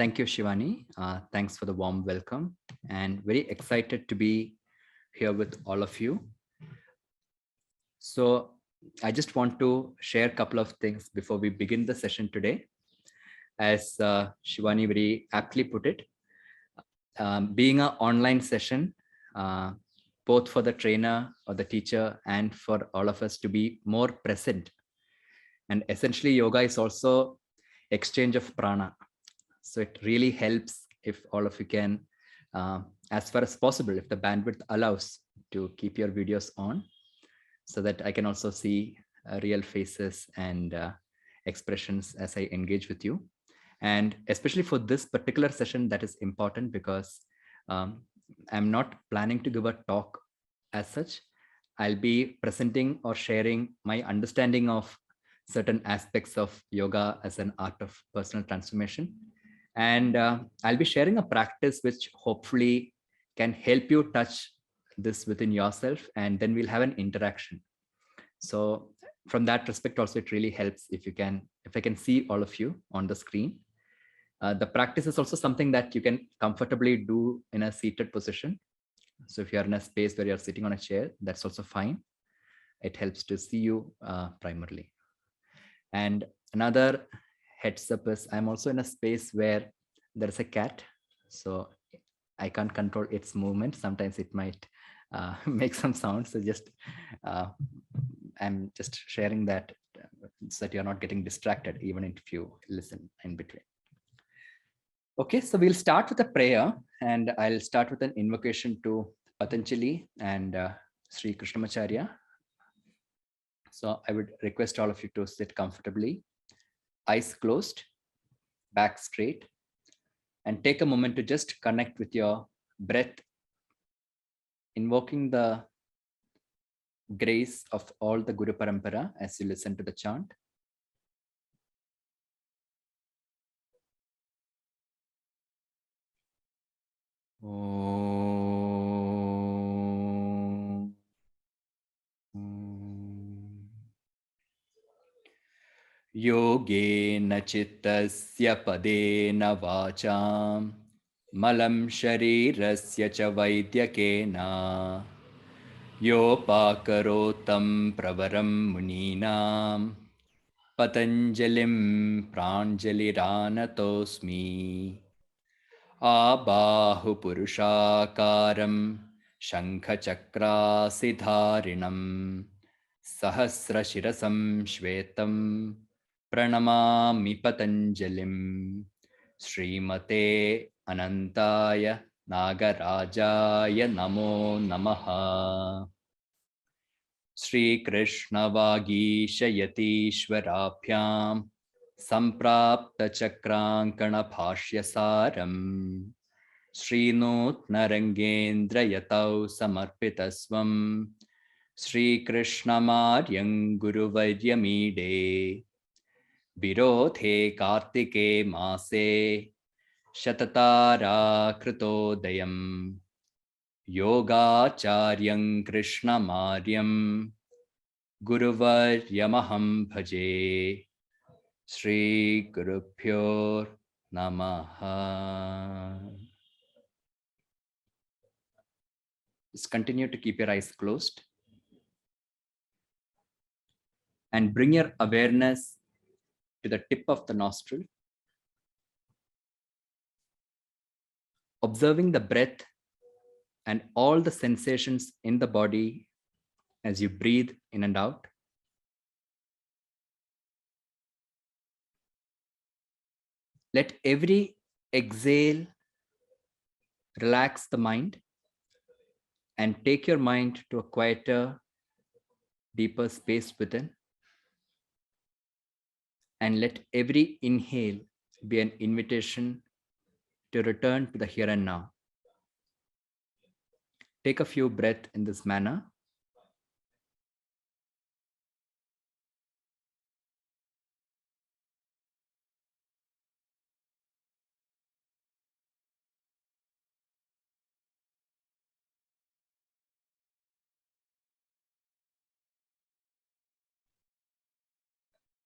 Thank you, Shivani. Thanks for the warm welcome and very excited to be here with all of you. So I just want to share a couple of things before we begin the session today. As Shivani very aptly put it, being an online session, both for the trainer or the teacher and for all of us to be more present. And essentially yoga is also exchange of prana. So it really helps if all of you can, as far as possible, if the bandwidth allows, to keep your videos on so that I can also see real faces and expressions as I engage with you. And especially for this particular session, that is important because I'm not planning to give a talk as such. I'll be presenting or sharing my understanding of certain aspects of yoga as an art of personal transformation. And I'll be sharing a practice which hopefully can help you touch this within yourself, and then we'll have an interaction. So from that respect also, it really helps if I can see all of you on the screen. The practice is also something that you can comfortably do in a seated position. So if you're in a space where you're sitting on a chair, that's also fine. It helps to see you primarily. And another heads up is I'm also in a space where there's a cat. So I can't control its movement. Sometimes it might make some sounds. So just I'm just sharing that so that you're not getting distracted, even if you listen in between. Okay, so we'll start with a prayer, and I'll start with an invocation to Patanjali and Sri Krishnamacharya. So I would request all of you to sit comfortably, eyes closed, back straight, and take a moment to just connect with your breath, invoking the grace of all the Guru Parampara as you listen to the chant. Yogena chittasya padena vacham malam sharirasya cha vaidyakena yopakarotam pravaram muninam patanjalim pranjaliranatosmi abahu purushakaram shankhachakrasidharinam sahasrashirasam shvetam pranamami patanjalim Srimate Anantaya Nagarajaya Namo Namaha. Sri Krishna Vagishayatishwarabhyam Samprapta Chakrankana Bhashyasaram Sri Nutna Rangendra Yatau Samarpitasvam Sri Krishna Maryam Guruvaryamide Virodhe Kartike Mase Shatatara Kritodayam Yogacharyam Krishna Maryam Guruvaryamaham Bhaje Sri Gurubhyo Namaha. Just continue to keep your eyes closed and bring your awareness to the tip of the nostril, observing the breath and all the sensations in the body as you breathe in and out. Let every exhale relax the mind and take your mind to a quieter, deeper space within. And let every inhale be an invitation to return to the here and now. Take a few breaths in this manner.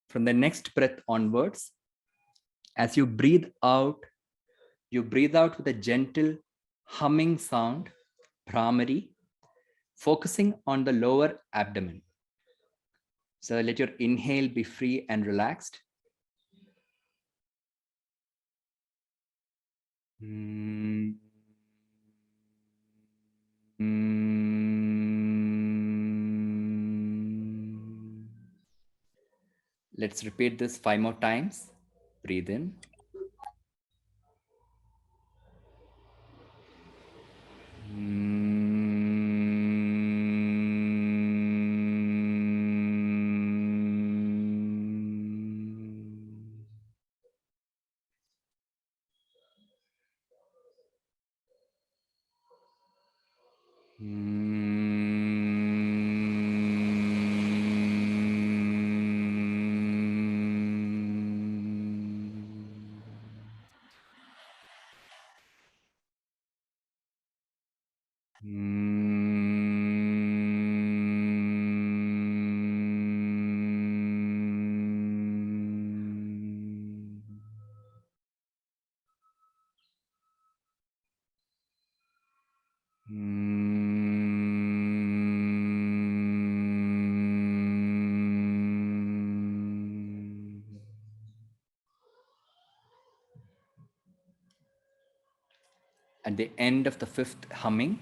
From the next breath onwards, as you breathe out, You breathe out with a gentle humming sound, Bhramari, focusing on the lower abdomen. So let your inhale be free and relaxed. Let's repeat this 5 more times. Breathe in. At the end of the 5th humming,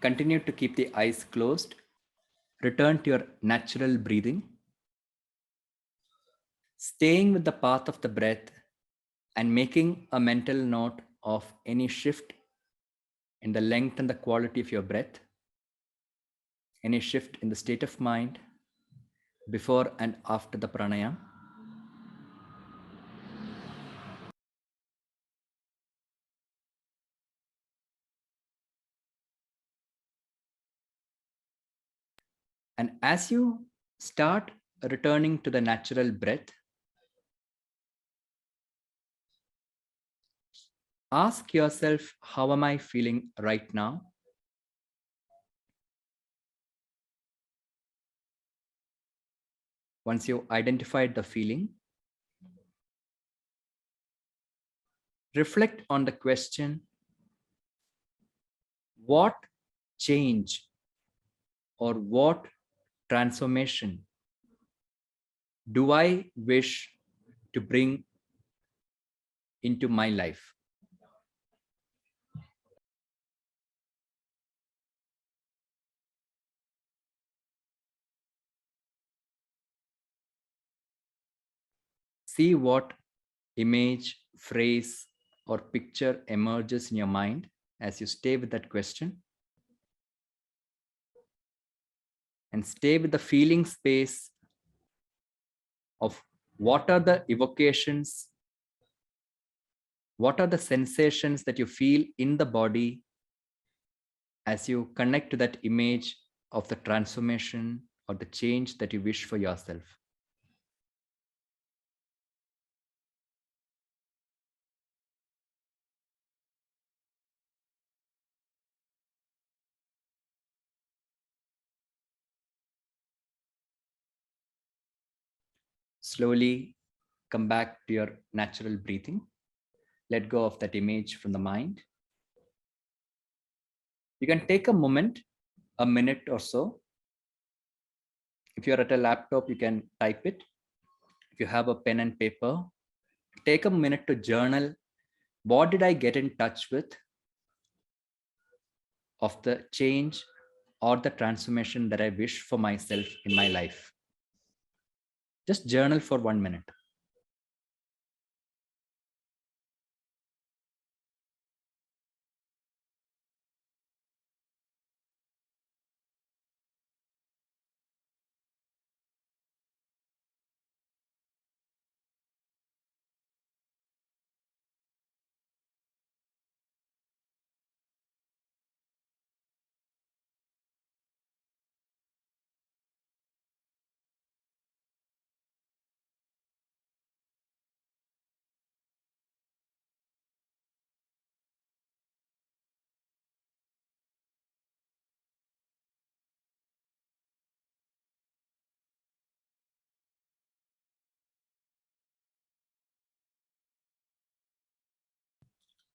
continue to keep the eyes closed. Return to your natural breathing, staying with the path of the breath and making a mental note of any shift in the length and the quality of your breath, any shift in the state of mind before and after the pranayama. And as you start returning to the natural breath, ask yourself, how am I feeling right now? Once you identified the feeling, reflect on the question, what change or what transformation do I wish to bring into my life? See what image, phrase, or picture emerges in your mind as you stay with that question. And stay with the feeling space of what are the evocations, what are the sensations that you feel in the body as you connect to that image of the transformation or the change that you wish for yourself. Slowly come back to your natural breathing. Let go of that image from the mind. You can take a moment, a minute or so. If you're at a laptop, you can type it. If you have a pen and paper, take a minute to journal. What did I get in touch with of the change or the transformation that I wish for myself in my life? Just journal for 1 minute.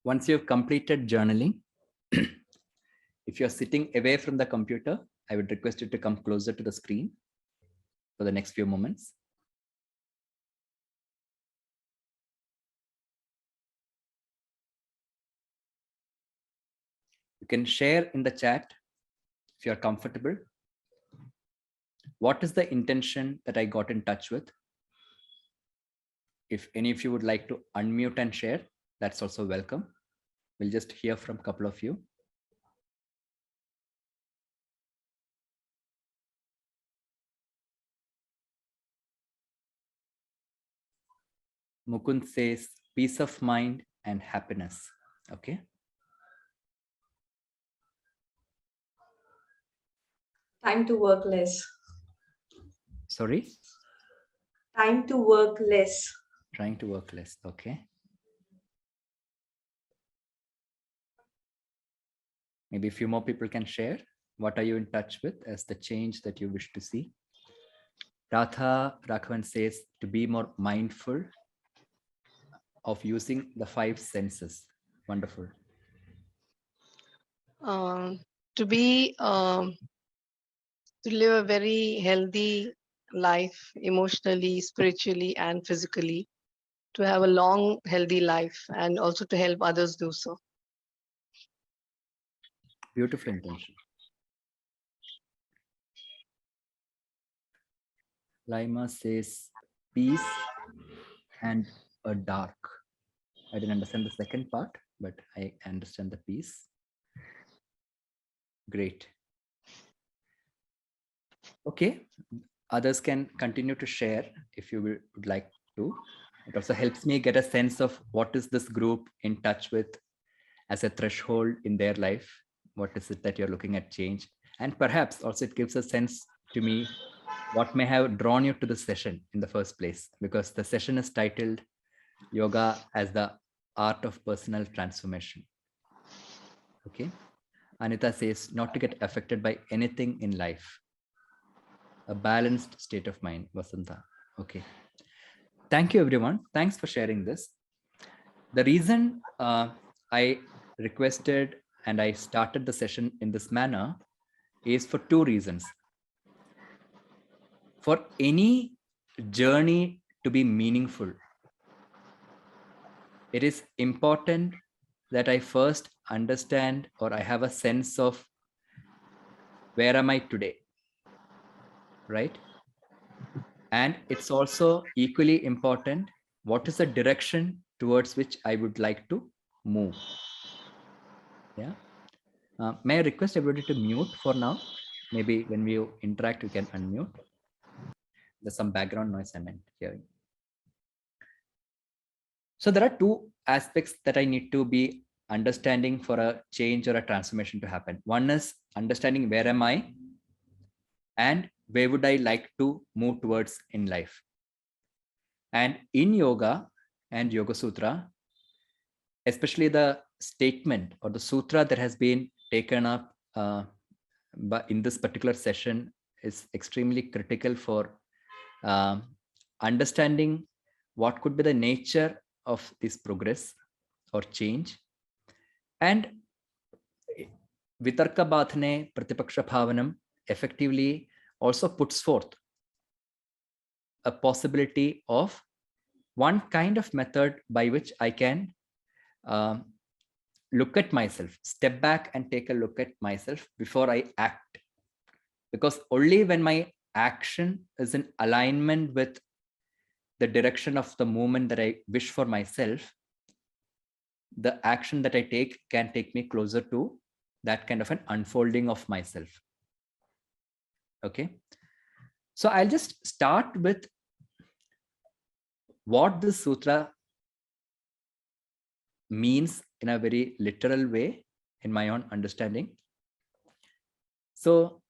Once you've completed journaling, if you're sitting away from the computer, I would request you to come closer to the screen for the next few moments. You can share in the chat if you're comfortable. What is the intention that I got in touch with? If any of you would like to unmute and share, that's also welcome. We'll just hear from a couple of you. Mukund says peace of mind and happiness. Okay. Time to work less. Sorry? Time to work less. Trying to work less. Okay. Maybe a few more people can share. What are you in touch with as the change that you wish to see? Ratha Rakhavan says to be more mindful of using the 5 senses. Wonderful. To live a very healthy life, emotionally, spiritually, and physically, to have a long, healthy life, and also to help others do so. Beautiful intention. Laima says peace and a dark. I didn't understand the second part, but I understand the peace. Great. Okay. Others can continue to share if you would like to. It also helps me get a sense of what is this group in touch with as a threshold in their life. What is it that you're looking at change? And perhaps also it gives a sense to me what may have drawn you to the session in the first place, because the session is titled Yoga as the Art of Personal Transformation. Okay. Anita says not to get affected by anything in life. A balanced state of mind, Vasanta. Okay. Thank you, everyone. Thanks for sharing this. The reason I requested and I started the session in this manner is for 2 reasons. For any journey to be meaningful, it is important that I first understand, or I have a sense of where am I today, right? And it's also equally important, what is the direction towards which I would like to move? Yeah. May I request everybody to mute for now? Maybe when we interact, we can unmute. There's some background noise I'm hearing. So there are 2 aspects that I need to be understanding for a change or a transformation to happen. One is understanding where am I and where would I like to move towards in life. And in yoga and Yoga Sutra, especially the statement or the sutra that has been taken up but in this particular session is extremely critical for understanding what could be the nature of this progress or change. And Vitarka Bhathane Pratipaksha Bhavanam effectively also puts forth a possibility of one kind of method by which I can look at myself, step back and take a look at myself before I act. Because only when my action is in alignment with the direction of the movement that I wish for myself, the action that I take can take me closer to that kind of an unfolding of myself. Okay. So I'll just start with what this sutra means in a very literal way in my own understanding. So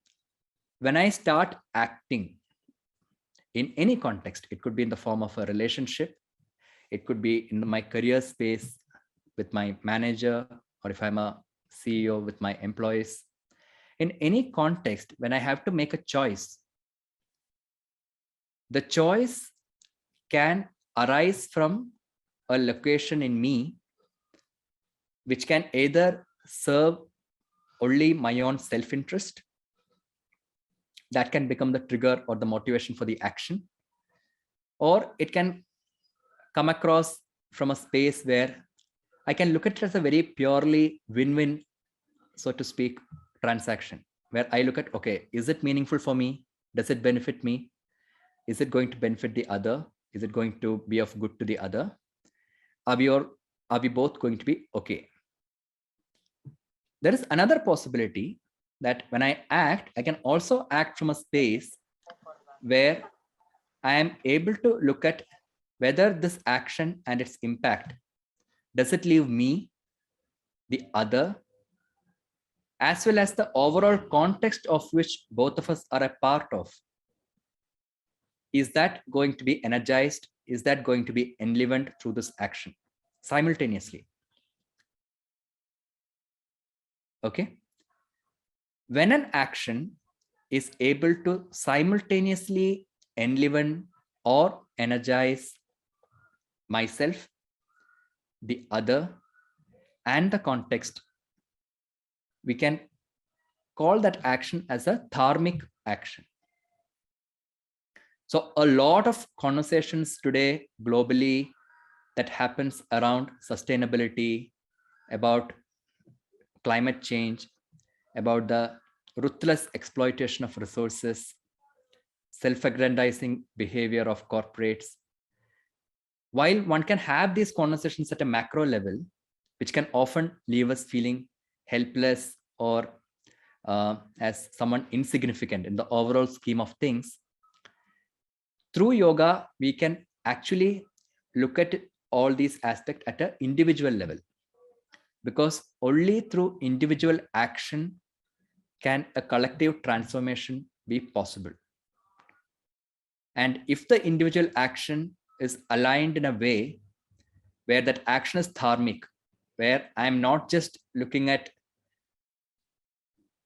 when I start acting in any context, it could be in the form of a relationship, it could be in my career space with my manager, or if I'm a CEO with my employees. In any context, when I have to make a choice, the choice can arise from a location in me which can either serve only my own self-interest, that can become the trigger or the motivation for the action, or it can come across from a space where I can look at it as a very purely win-win, so to speak, transaction, where I look at, okay, is it meaningful for me? Does it benefit me? Is it going to benefit the other? Is it going to be of good to the other? Are we both going to be okay? There is another possibility that when I act, I can also act from a space where I am able to look at whether this action and its impact, does it leave me, the other, as well as the overall context of which both of us are a part of, is that going to be energized? Is that going to be enlivened through this action simultaneously? Okay. When an action is able to simultaneously enliven or energize myself, the other, and the context, we can call that action as a dharmic action. So a lot of conversations today globally that happens around sustainability, about climate change, about the ruthless exploitation of resources, self-aggrandizing behavior of corporates. While one can have these conversations at a macro level, which can often leave us feeling helpless or as someone insignificant in the overall scheme of things, through yoga, we can actually look at all these aspects at an individual level, because only through individual action can a collective transformation be possible. And if the individual action is aligned in a way where that action is dharmic, where I'm not just looking at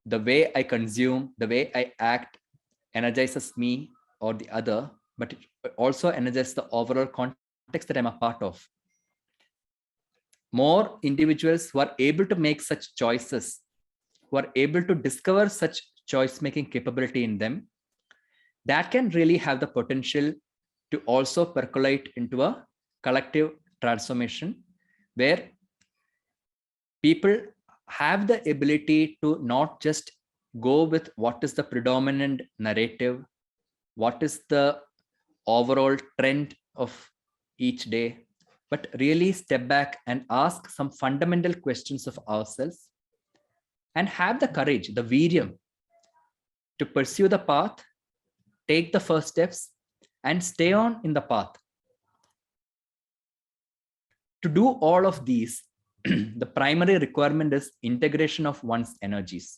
the way I consume, the way I act energizes me or the other, but it also energizes the overall context that I'm a part of. More individuals who are able to make such choices, who are able to discover such choice-making capability in them, that can really have the potential to also percolate into a collective transformation where people have the ability to not just go with what is the predominant narrative, what is the overall trend of each day, but really step back and ask some fundamental questions of ourselves and have the courage, the viryam, to pursue the path, take the first steps, and stay on in the path. To do all of these, the primary requirement is integration of one's energies.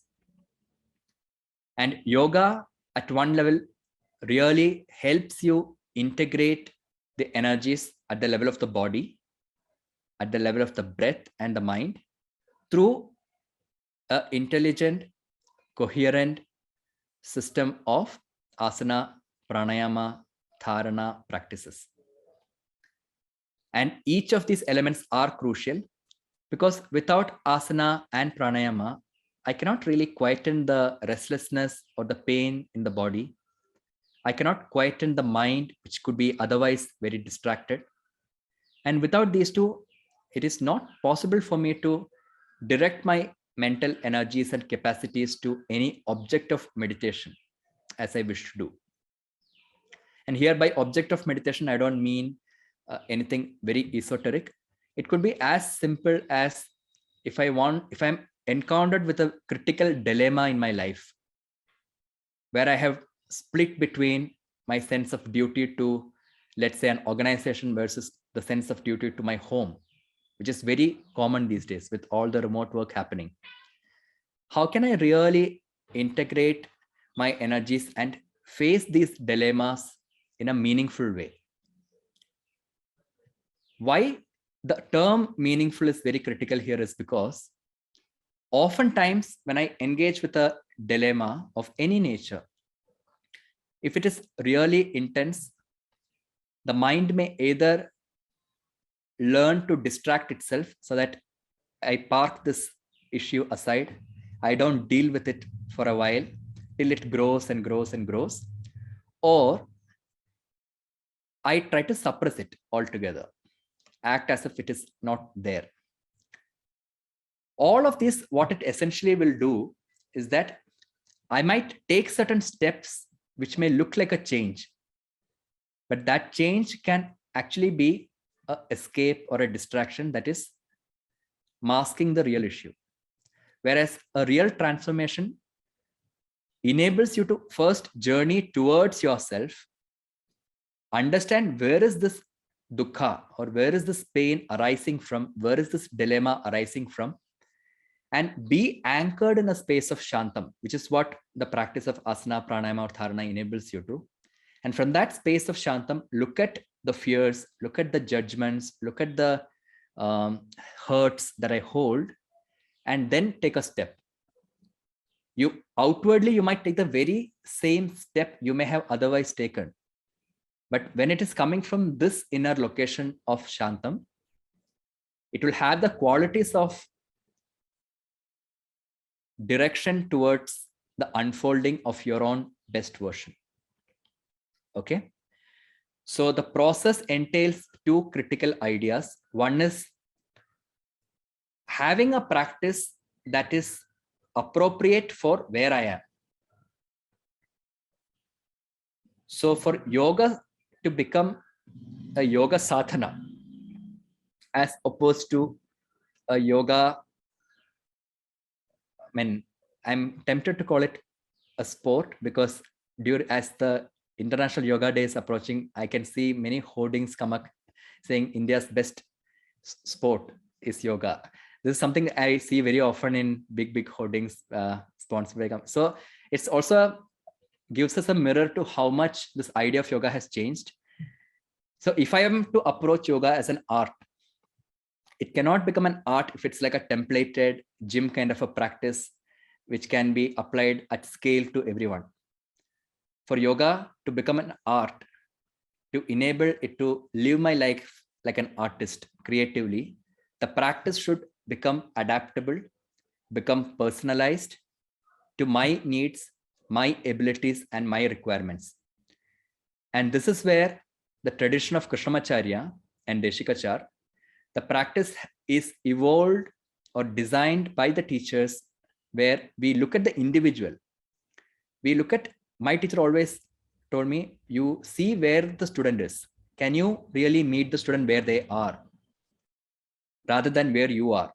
And yoga at one level really helps you integrate the energies at the level of the body, at the level of the breath and the mind, through an intelligent, coherent system of asana, pranayama, dharana practices. And each of these elements are crucial, because without asana and pranayama, I cannot really quieten the restlessness or the pain in the body. I cannot quieten the mind, which could be otherwise very distracted. And without these two, it is not possible for me to direct my mental energies and capacities to any object of meditation as I wish to do. And here by object of meditation, I don't mean anything very esoteric. It could be as simple as if I'm encountered with a critical dilemma in my life, where I have split between my sense of duty to, let's say, an organization versus the sense of duty to my home, which is very common these days with all the remote work happening. How can I really integrate my energies and face these dilemmas in a meaningful way? Why the term meaningful is very critical here is because oftentimes when I engage with a dilemma of any nature, if it is really intense, the mind may either learn to distract itself so that I park this issue aside. I don't deal with it for a while till it grows and grows and grows. Or I try to suppress it altogether, act as if it is not there. All of this, what it essentially will do is that I might take certain steps which may look like a change, but that change can actually be an escape or a distraction that is masking the real issue. Whereas a real transformation enables you to first journey towards yourself, understand where is this dukkha or where is this pain arising from, where is this dilemma arising from, and be anchored in a space of shantam, which is what the practice of asana, pranayama, or dharana enables you to. And from that space of shantam, look at the fears, look at the judgments, look at the hurts that I hold, and then take a step. You outwardly, you might take the very same step you may have otherwise taken. But when it is coming from this inner location of shantam, it will have the qualities of direction towards the unfolding of your own best version. Okay. So the process entails two critical ideas. One is having a practice that is appropriate for where I am. So for yoga to become a yoga sadhana, as opposed to a yoga, I mean, I'm tempted to call it a sport, because as the International Yoga Day is approaching, I can see many hoardings come up saying India's best sport is yoga. This is something I see very often in big hoardings sponsored by. So it's also gives us a mirror to how much this idea of yoga has changed. So if I am to approach yoga as an art, it cannot become an art if it's like a templated gym kind of a practice, which can be applied at scale to everyone. For yoga to become an art, to enable it to live my life like an artist creatively, the practice should become adaptable, become personalized to my needs, my abilities, and my requirements. And this is where the tradition of Krishnamacharya and Deshikachar, the practice is evolved or designed by the teachers, where we look at the individual. We look at, my teacher always told me, you see where the student is. Can you really meet the student where they are, rather than where you are?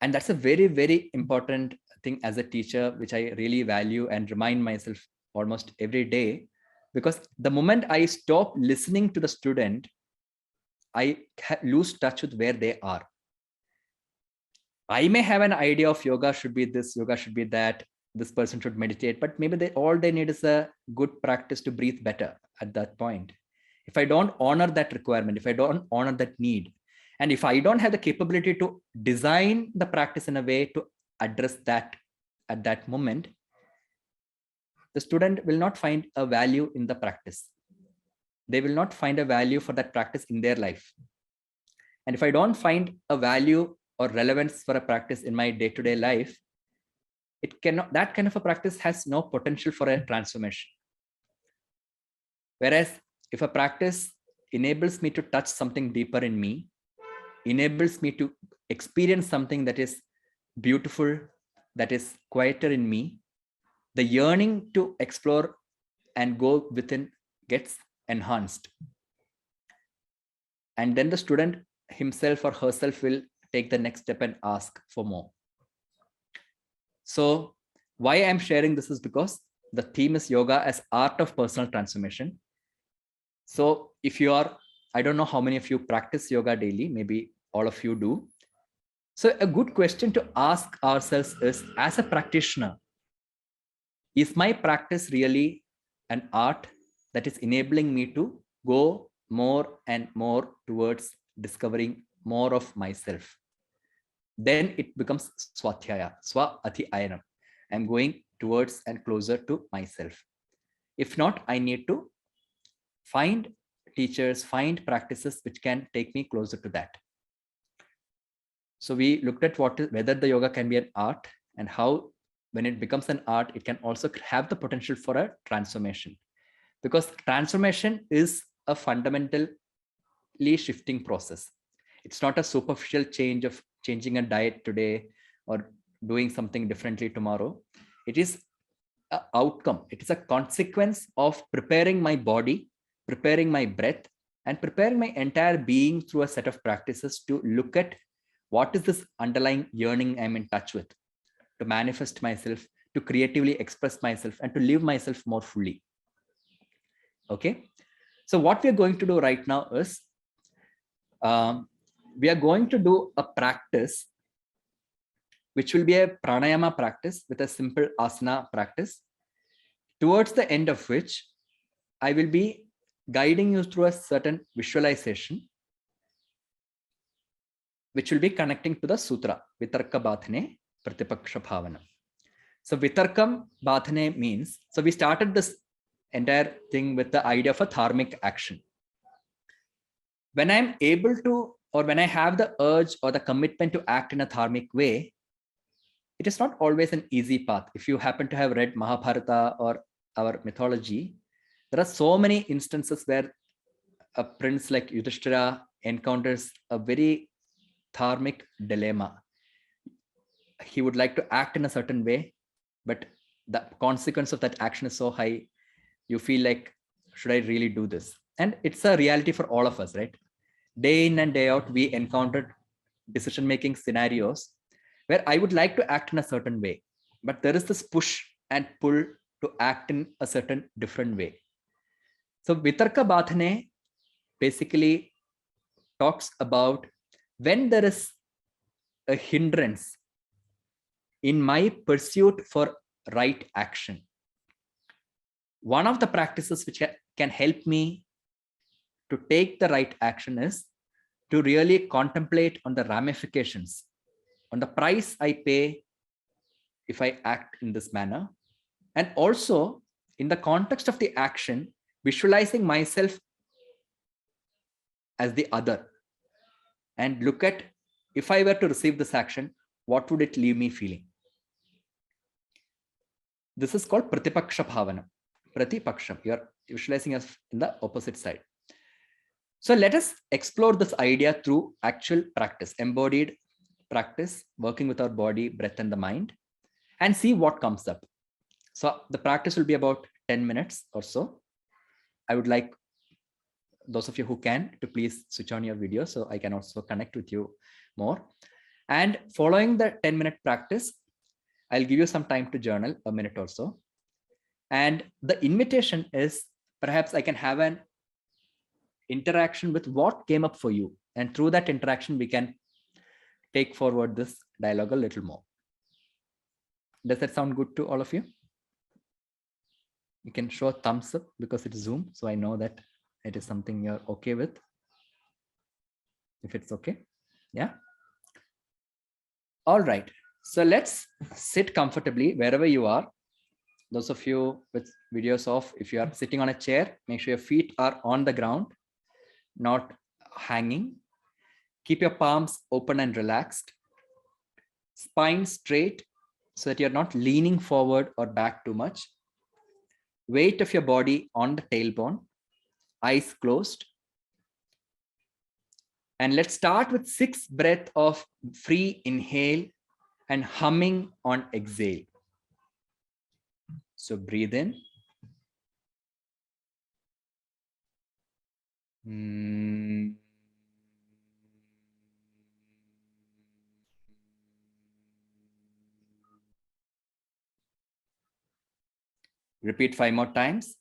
And that's a very important thing as a teacher, which I really value and remind myself almost every day, because the moment I stop listening to the student, I lose touch with where they are. I may have an idea of yoga should be this, yoga should be that, this person should meditate, but maybe all they need is a good practice to breathe better at that point. If I don't honor that requirement, if I don't honor that need, and if I don't have the capability to design the practice in a way to address that at that moment, the student will not find a value in the practice. They will not find a value for that practice in their life. And if I don't find a value or relevance for a practice in my day-to-day life, it cannot, that kind of a practice has no potential for a transformation. Whereas if a practice enables me to touch something deeper in me, enables me to experience something that is beautiful, that is quieter in me, the yearning to explore and go within gets enhanced. And then the student himself or herself will take the next step and ask for more. So why I'm sharing this is because the theme is yoga as art of personal transformation. So if you are, I don't know how many of you practice yoga daily, maybe all of you do. So a good question to ask ourselves is, as a practitioner, is my practice really an art that is enabling me to go more and more towards discovering more of myself? Then it becomes swadhyaya, swa ati ayanam. I'm going towards and closer to myself. If not, I need to find teachers, find practices which can take me closer to that. So we looked at whether the yoga can be an art, and how when it becomes an art, it can also have the potential for a transformation, because transformation is a fundamentally shifting process. It's not a superficial change of changing a diet today or doing something differently tomorrow. It is an outcome. It is a consequence of preparing my body, preparing my breath, and preparing my entire being through a set of practices to look at what is this underlying yearning I'm in touch with, to manifest myself, to creatively express myself, and to live myself more fully. Okay. So what we're going to do right now is, we are going to do a practice which will be a pranayama practice with a simple asana practice, towards the end of which I will be guiding you through a certain visualization, which will be connecting to the sutra, Vitarka Bhathane Pratipaksha Bhavana. So Vitarkam Bhathane means, so we started this entire thing with the idea of a dharmic action. When I'm able to, or when I have the urge or the commitment to act in a dharmic way, it is not always an easy path. If you happen to have read Mahabharata or our mythology, there are so many instances where a prince like Yudhishthira encounters a very dharmic dilemma. He would like to act in a certain way, but the consequence of that action is so high, you feel like, should I really do this? And it's a reality for all of us, right? Day in and day out, we encountered decision-making scenarios where I would like to act in a certain way, but there is this push and pull to act in a certain different way. So Vitarka Bhathane basically talks about when there is a hindrance in my pursuit for right action. One of the practices which can help me to take the right action is to really contemplate on the ramifications, on the price I pay if I act in this manner. And also, in the context of the action, visualizing myself as the other, and look at, if I were to receive this action, what would it leave me feeling? This is called Pratipaksha Bhavana. Pratipaksha, you are visualizing us in the opposite side. So let us explore this idea through actual practice, embodied practice, working with our body, breath, and the mind, and see what comes up. So the practice will be about 10 minutes or so. I would like those of you who can to please switch on your video so I can also connect with you more. And following the 10-minute practice, I'll give you some time to journal, a minute or so. And the invitation is, perhaps I can have an interaction with what came up for you. And through that interaction, we can take forward this dialogue a little more. Does that sound good to all of you? You can show a thumbs up because it's Zoom. So I know that it is something you're okay with. If it's okay. Yeah. All right. So let's sit comfortably wherever you are. Those of you with videos off, if you are sitting on a chair, make sure your feet are on the ground, not hanging. Keep your palms open and relaxed. Spine straight so that you're not leaning forward or back too much. Weight of your body on the tailbone, eyes closed. And let's start with 6 breaths of free inhale and humming on exhale. So breathe in. Repeat 5 more times.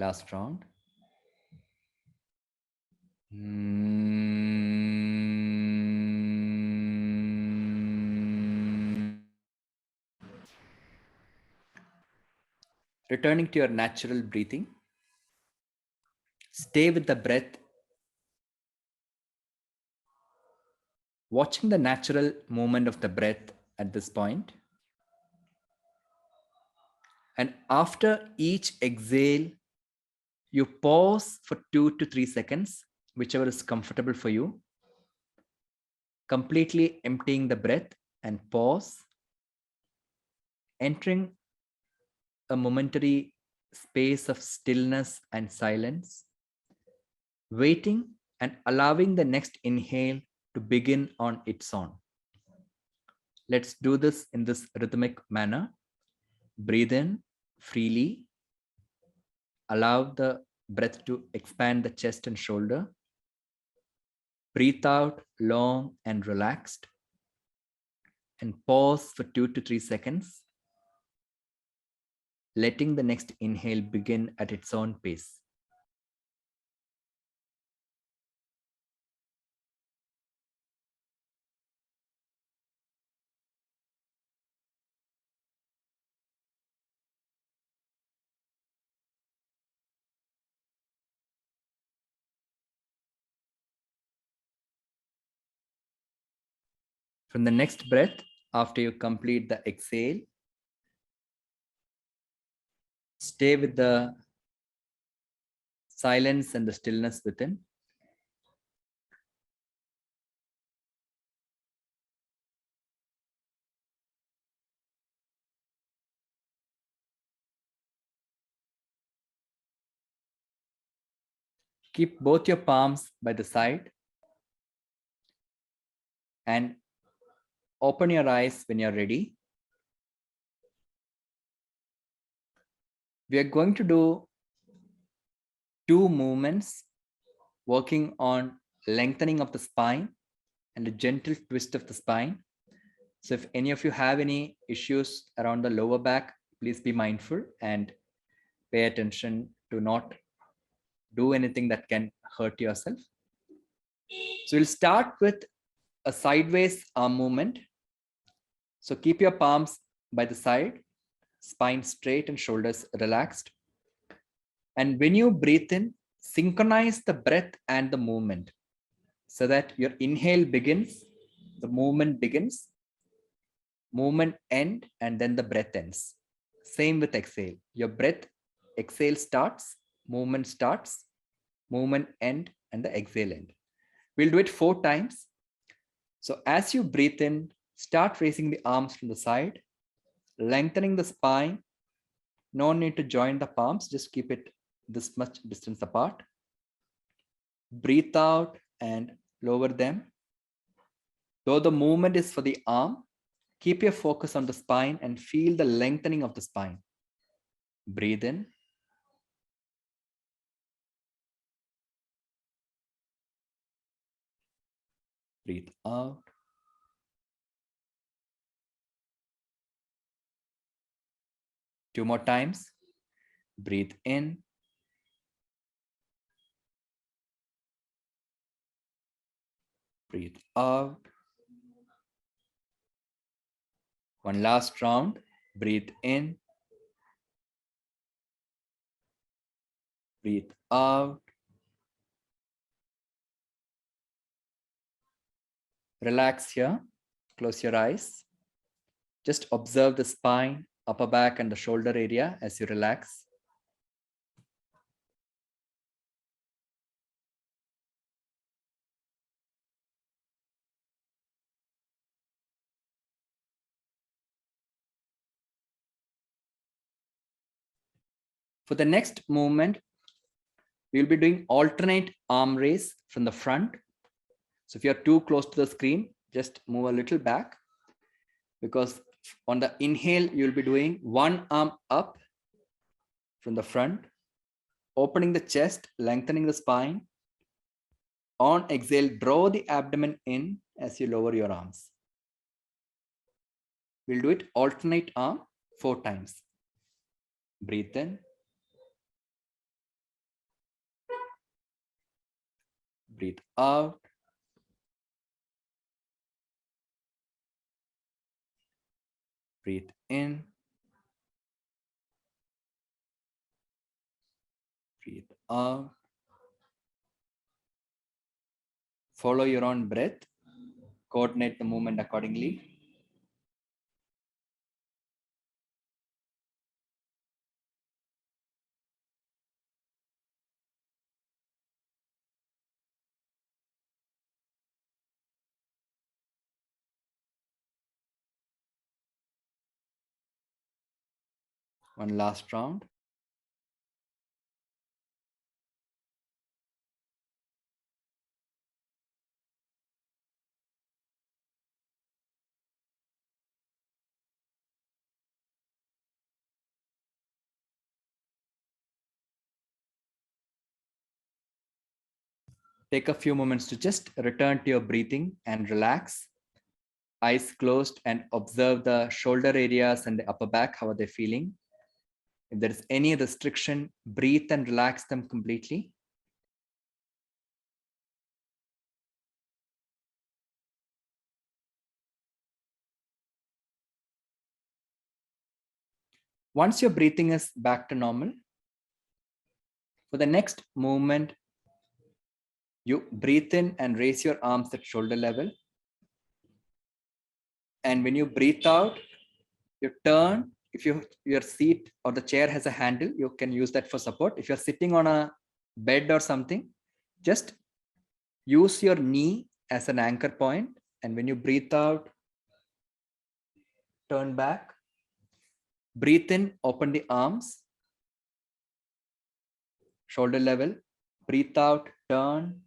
Last round. Returning to your natural breathing. Stay with the breath, watching the natural movement of the breath at this point. And after each exhale, you pause for 2 to 3 seconds, whichever is comfortable for you. Completely emptying the breath and pause, entering a momentary space of stillness and silence, waiting and allowing the next inhale to begin on its own. Let's do this in this rhythmic manner. Breathe in freely. Allow the breath to expand the chest and shoulder. Breathe out long and relaxed. And pause for 2 to 3 seconds, letting the next inhale begin at its own pace. From the next breath, after you complete the exhale, stay with the silence and the stillness within. Keep both your palms by the side and open your eyes when you're ready. We are going to do 2 movements working on lengthening of the spine and a gentle twist of the spine. So if any of you have any issues around the lower back, please be mindful and pay attention to not do anything that can hurt yourself. So we'll start with a sideways arm movement. So keep your palms by the side, spine straight and shoulders relaxed. And when you breathe in, synchronize the breath and the movement so that your inhale begins, the movement begins, movement end, and then the breath ends. Same with exhale. Your breath, exhale starts, movement end, and the exhale end. We'll do it 4 times. So as you breathe in, start raising the arms from the side, lengthening the spine. No need to join the palms, just keep it this much distance apart. Breathe out and lower them. Though the movement is for the arm, keep your focus on the spine and feel the lengthening of the spine. Breathe in. Breathe out. Two more times. Breathe in. Breathe out. One last round. Breathe in. Breathe out. Relax here. Close your eyes. Just observe the spine, upper back, and the shoulder area as you relax. For the next movement, we'll be doing alternate arm raise from the front. So if you're too close to the screen, just move a little back, because on the inhale, you'll be doing one arm up from the front, opening the chest, lengthening the spine. On exhale, draw the abdomen in as you lower your arms. We'll do it alternate arm 4 times. Breathe in. Breathe out. Breathe in. Breathe out. Follow your own breath. Coordinate the movement accordingly. One last round. Take a few moments to just return to your breathing and relax. Eyes closed, and observe the shoulder areas and the upper back. How are they feeling? If there is any restriction, breathe and relax them completely. Once your breathing is back to normal, for the next movement, you breathe in and raise your arms at shoulder level. And when you breathe out, you turn. If your seat or the chair has a handle, you can use that for support. If you're sitting on a bed or something, just use your knee as an anchor point. And when you breathe out, turn back. Breathe in, open the arms, shoulder level. Breathe out, turn.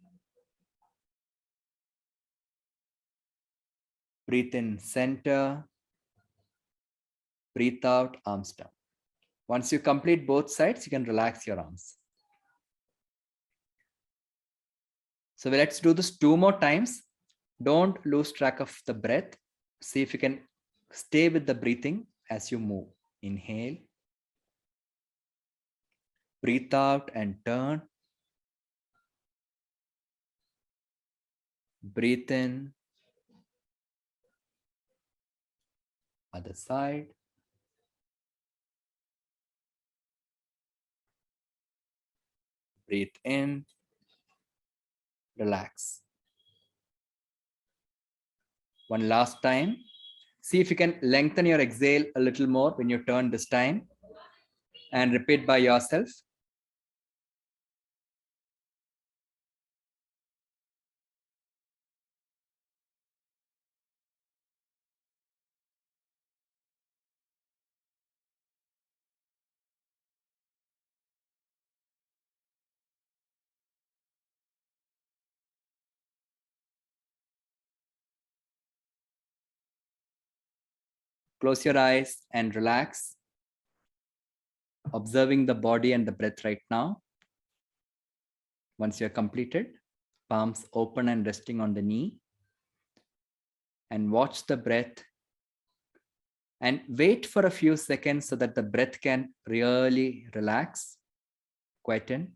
Breathe in, center. Breathe out, arms down. Once you complete both sides, you can relax your arms. So let's do this 2 more times. Don't lose track of the breath. See if you can stay with the breathing as you move. Inhale. Breathe out and turn. Breathe in. Other side. Breathe in. Relax. One last time. See if you can lengthen your exhale a little more when you turn this time. And repeat by yourself. Close your eyes and relax. Observing the body and the breath right now. Once you're completed, palms open and resting on the knee. And watch the breath. And wait for a few seconds so that the breath can really relax, quieten.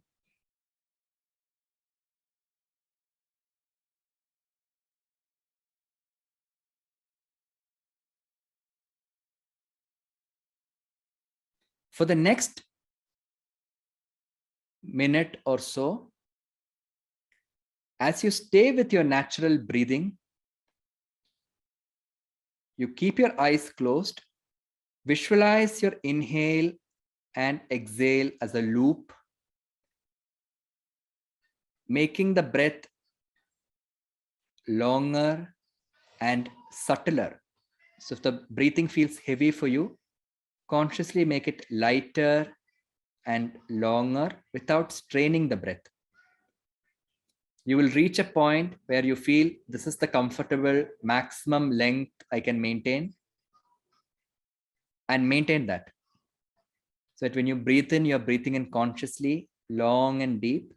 For the next minute or so, as you stay with your natural breathing, you keep your eyes closed, visualize your inhale and exhale as a loop, making the breath longer and subtler. So if the breathing feels heavy for you, consciously make it lighter and longer without straining the breath. You will reach a point where you feel this is the comfortable maximum length I can maintain, and maintain that. So that when you breathe in, you're breathing in consciously, long and deep.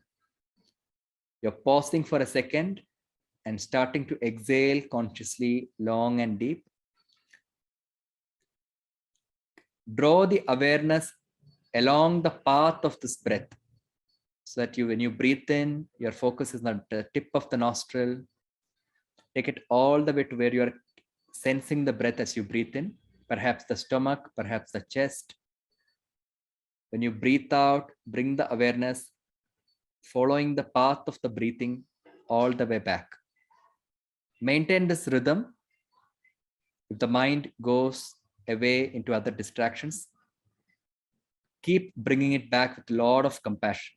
You're pausing for a second and starting to exhale consciously, long and deep. Draw the awareness along the path of this breath. So that when you breathe in, your focus is not the tip of the nostril. Take it all the way to where you are sensing the breath as you breathe in, perhaps the stomach, perhaps the chest. When you breathe out, bring the awareness following the path of the breathing all the way back. Maintain this rhythm. If the mind goes away into other distractions, keep bringing it back with a lot of compassion.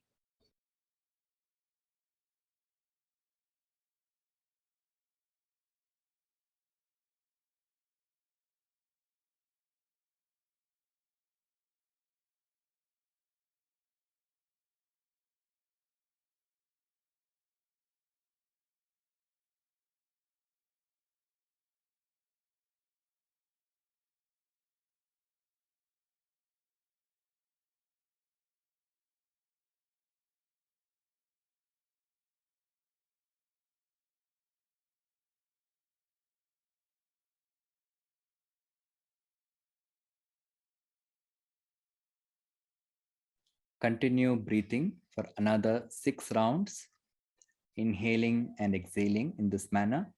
Continue breathing for another 6 rounds, inhaling and exhaling in this manner.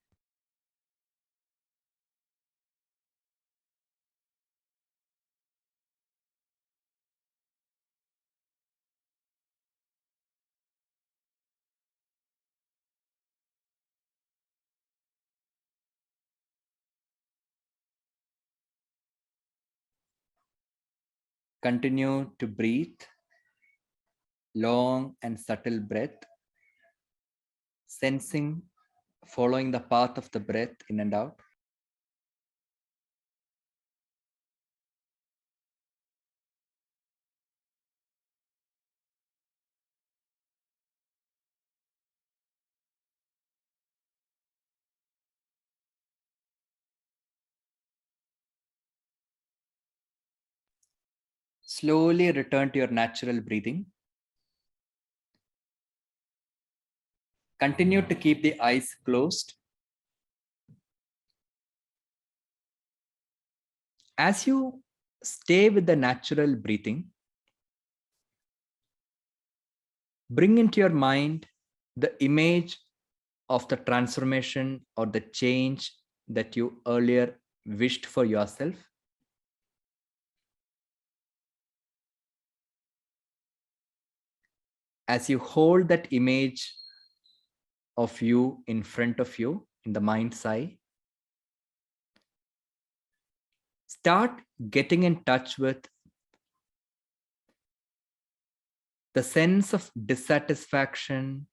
Continue to breathe, long and subtle breath, sensing, following the path of the breath in and out. Slowly return to your natural breathing. Continue to keep the eyes closed. As you stay with the natural breathing, bring into your mind the image of the transformation or the change that you earlier wished for yourself. As you hold that image of you in front of you in the mind's eye, start getting in touch with the sense of dissatisfaction,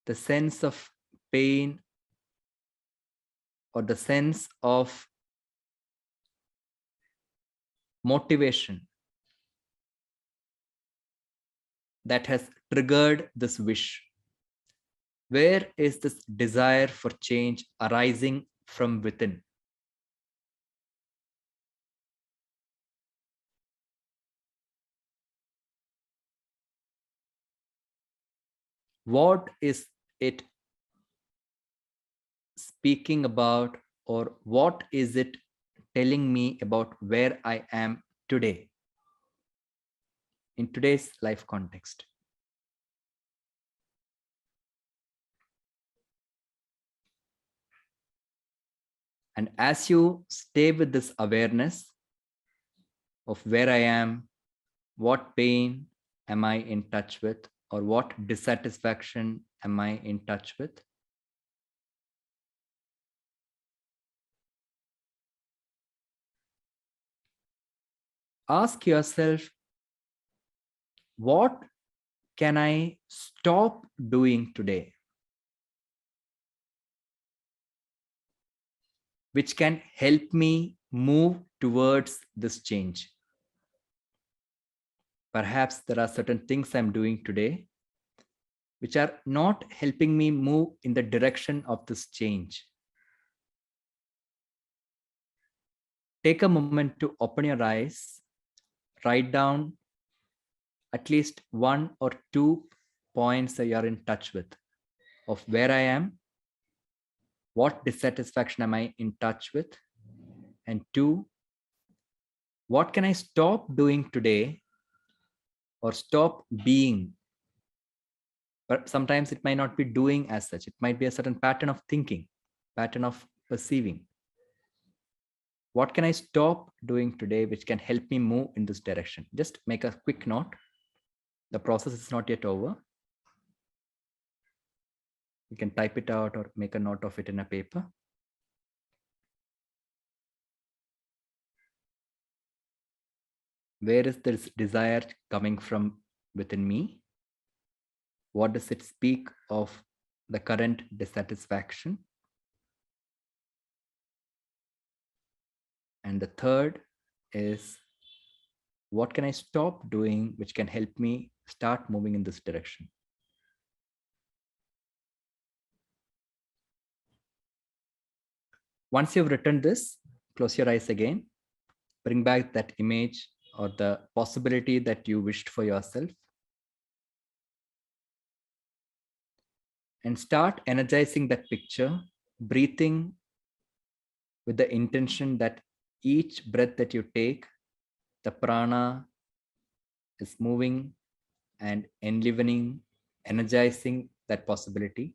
the sense of pain, or the sense of motivation that has triggered this wish. Where is this desire for change arising from within? What is it speaking about, or what is it telling me about where I am today in today's life context? And as you stay with this awareness of where I am, what pain am I in touch with, or what dissatisfaction am I in touch with? Ask yourself, what can I stop doing today, which can help me move towards this change? Perhaps there are certain things I'm doing today which are not helping me move in the direction of this change. Take a moment to open your eyes, write down at least 1 or 2 points that you are in touch with of where I am, what dissatisfaction am I in touch with, and 2, what can I stop doing today or stop being But sometimes it might not be doing as such. It might be a certain pattern of thinking, pattern of perceiving. What can I stop doing today which can help me move in this direction? Just make a quick note. The process is not yet over. You can type it out or make a note of it in a paper. Where is this desire coming from within me? What does it speak of the current dissatisfaction? And the third is, what can I stop doing which can help me start moving in this direction? Once you've written this, close your eyes again, bring back that image or the possibility that you wished for yourself, and start energizing that picture, breathing with the intention that each breath that you take, the prana is moving and enlivening, energizing that possibility.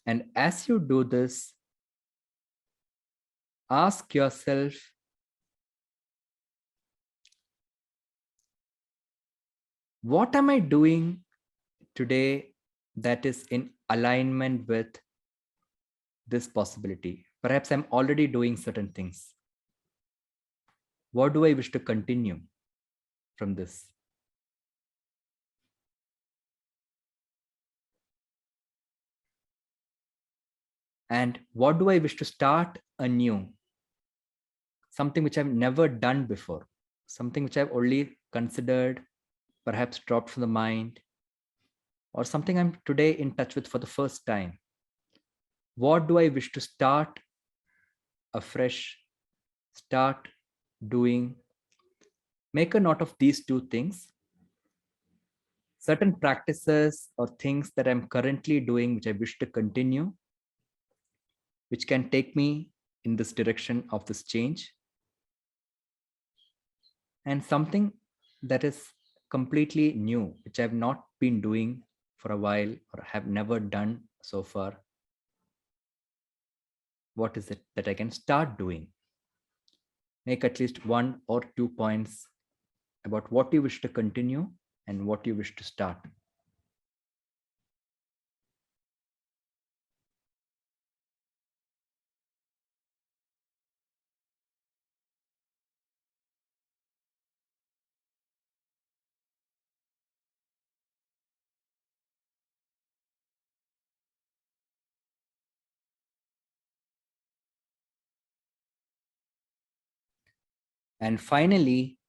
And as you do this, ask yourself, what am I doing today that is in alignment with this possibility? Perhaps I'm already doing certain things. What do I wish to continue from this? And what do I wish to start anew? Something which I've never done before, something which I've only considered, perhaps dropped from the mind, or something I'm today in touch with for the first time. What do I wish to start afresh, start doing? Make a note of these two things. Certain practices or things that I'm currently doing, which I wish to continue, which can take me in this direction of this change. And something that is completely new, which I've not been doing for a while or have never done so far. What is it that I can start doing? Make at least 1 or 2 points about what you wish to continue and what you wish to start. And finally,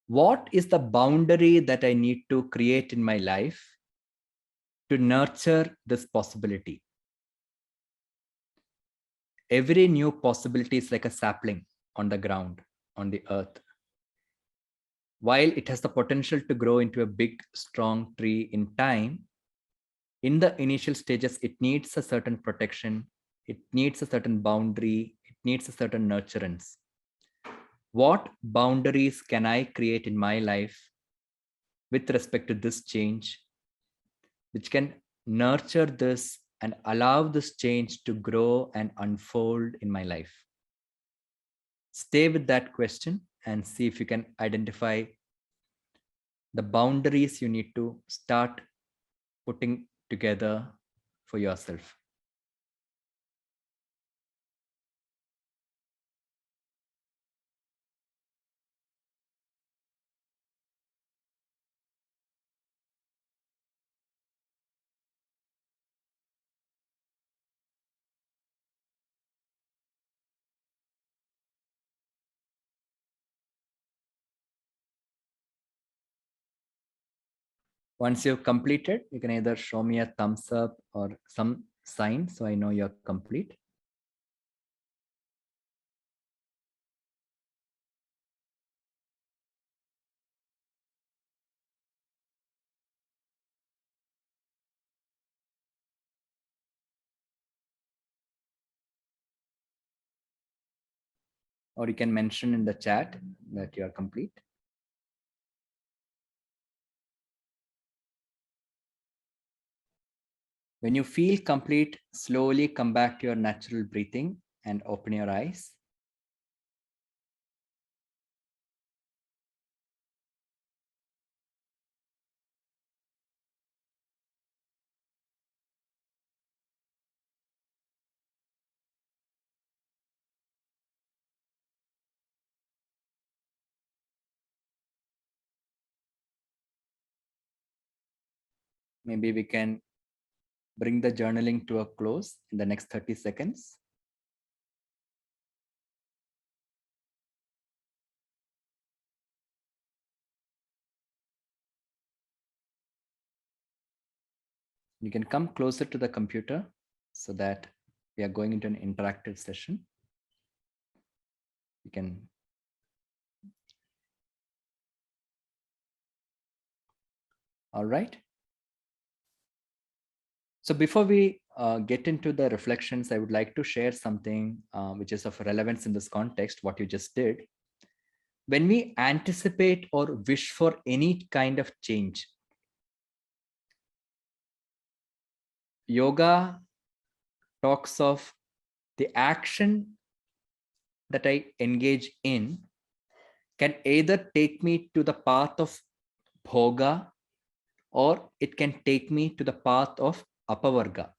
what is the boundary that I need to create in my life to nurture this possibility? Every new possibility is like a sapling on the ground, on the earth. While it has the potential to grow into a big, strong tree in time, in the initial stages, it needs a certain protection, it needs a certain boundary, it needs a certain nurturance. What boundaries can I create in my life with respect to this change, which can nurture this and allow this change to grow and unfold in my life? Stay with that question and see if you can identify the boundaries you need to start putting together for yourself. Once you've completed, you can either show me a thumbs up or some sign so I know you're complete. Or you can mention in the chat that you are complete. When you feel complete, slowly come back to your natural breathing and open your eyes. Maybe we can bring the journaling to a close in the next 30 seconds. You can come closer to the computer so that we are going into an interactive session. You can all right. So before we get into the reflections, I would like to share something which is of relevance in this context, what you just did. When we anticipate or wish for any kind of change, yoga talks of the action that I engage in can either take me to the path of bhoga or it can take me to the path of apavarga.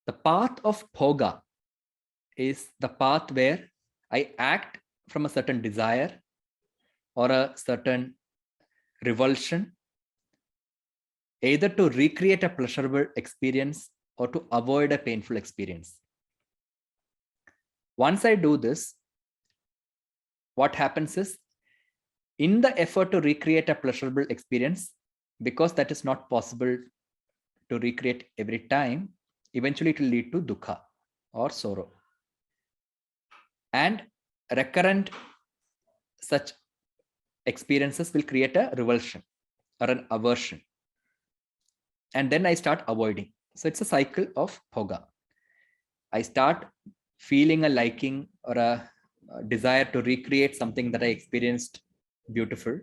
The path of bhoga is the path where I act from a certain desire or a certain revulsion, either to recreate a pleasurable experience or to avoid a painful experience. Once I do this, what happens is, in the effort to recreate a pleasurable experience, because that is not possible to recreate every time, eventually it will lead to dukkha or sorrow. And recurrent such experiences will create a revulsion or an aversion. And then I start avoiding. So it's a cycle of bhoga. I start feeling a liking or a desire to recreate something that I experienced beautiful.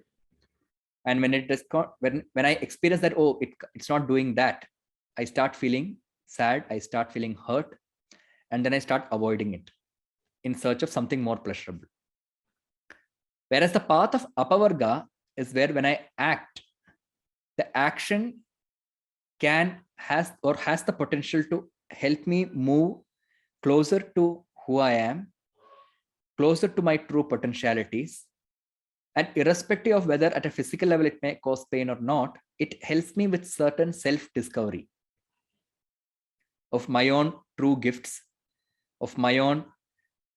And when it does when I experience that, oh, it's not doing that, I start feeling sad, I start feeling hurt, and then I start avoiding it in search of something more pleasurable. Whereas the path of apavarga is where when I act, the action has the potential to help me move closer to who I am, closer to my true potentialities. And irrespective of whether at a physical level it may cause pain or not, it helps me with certain self-discovery of my own true gifts, of my own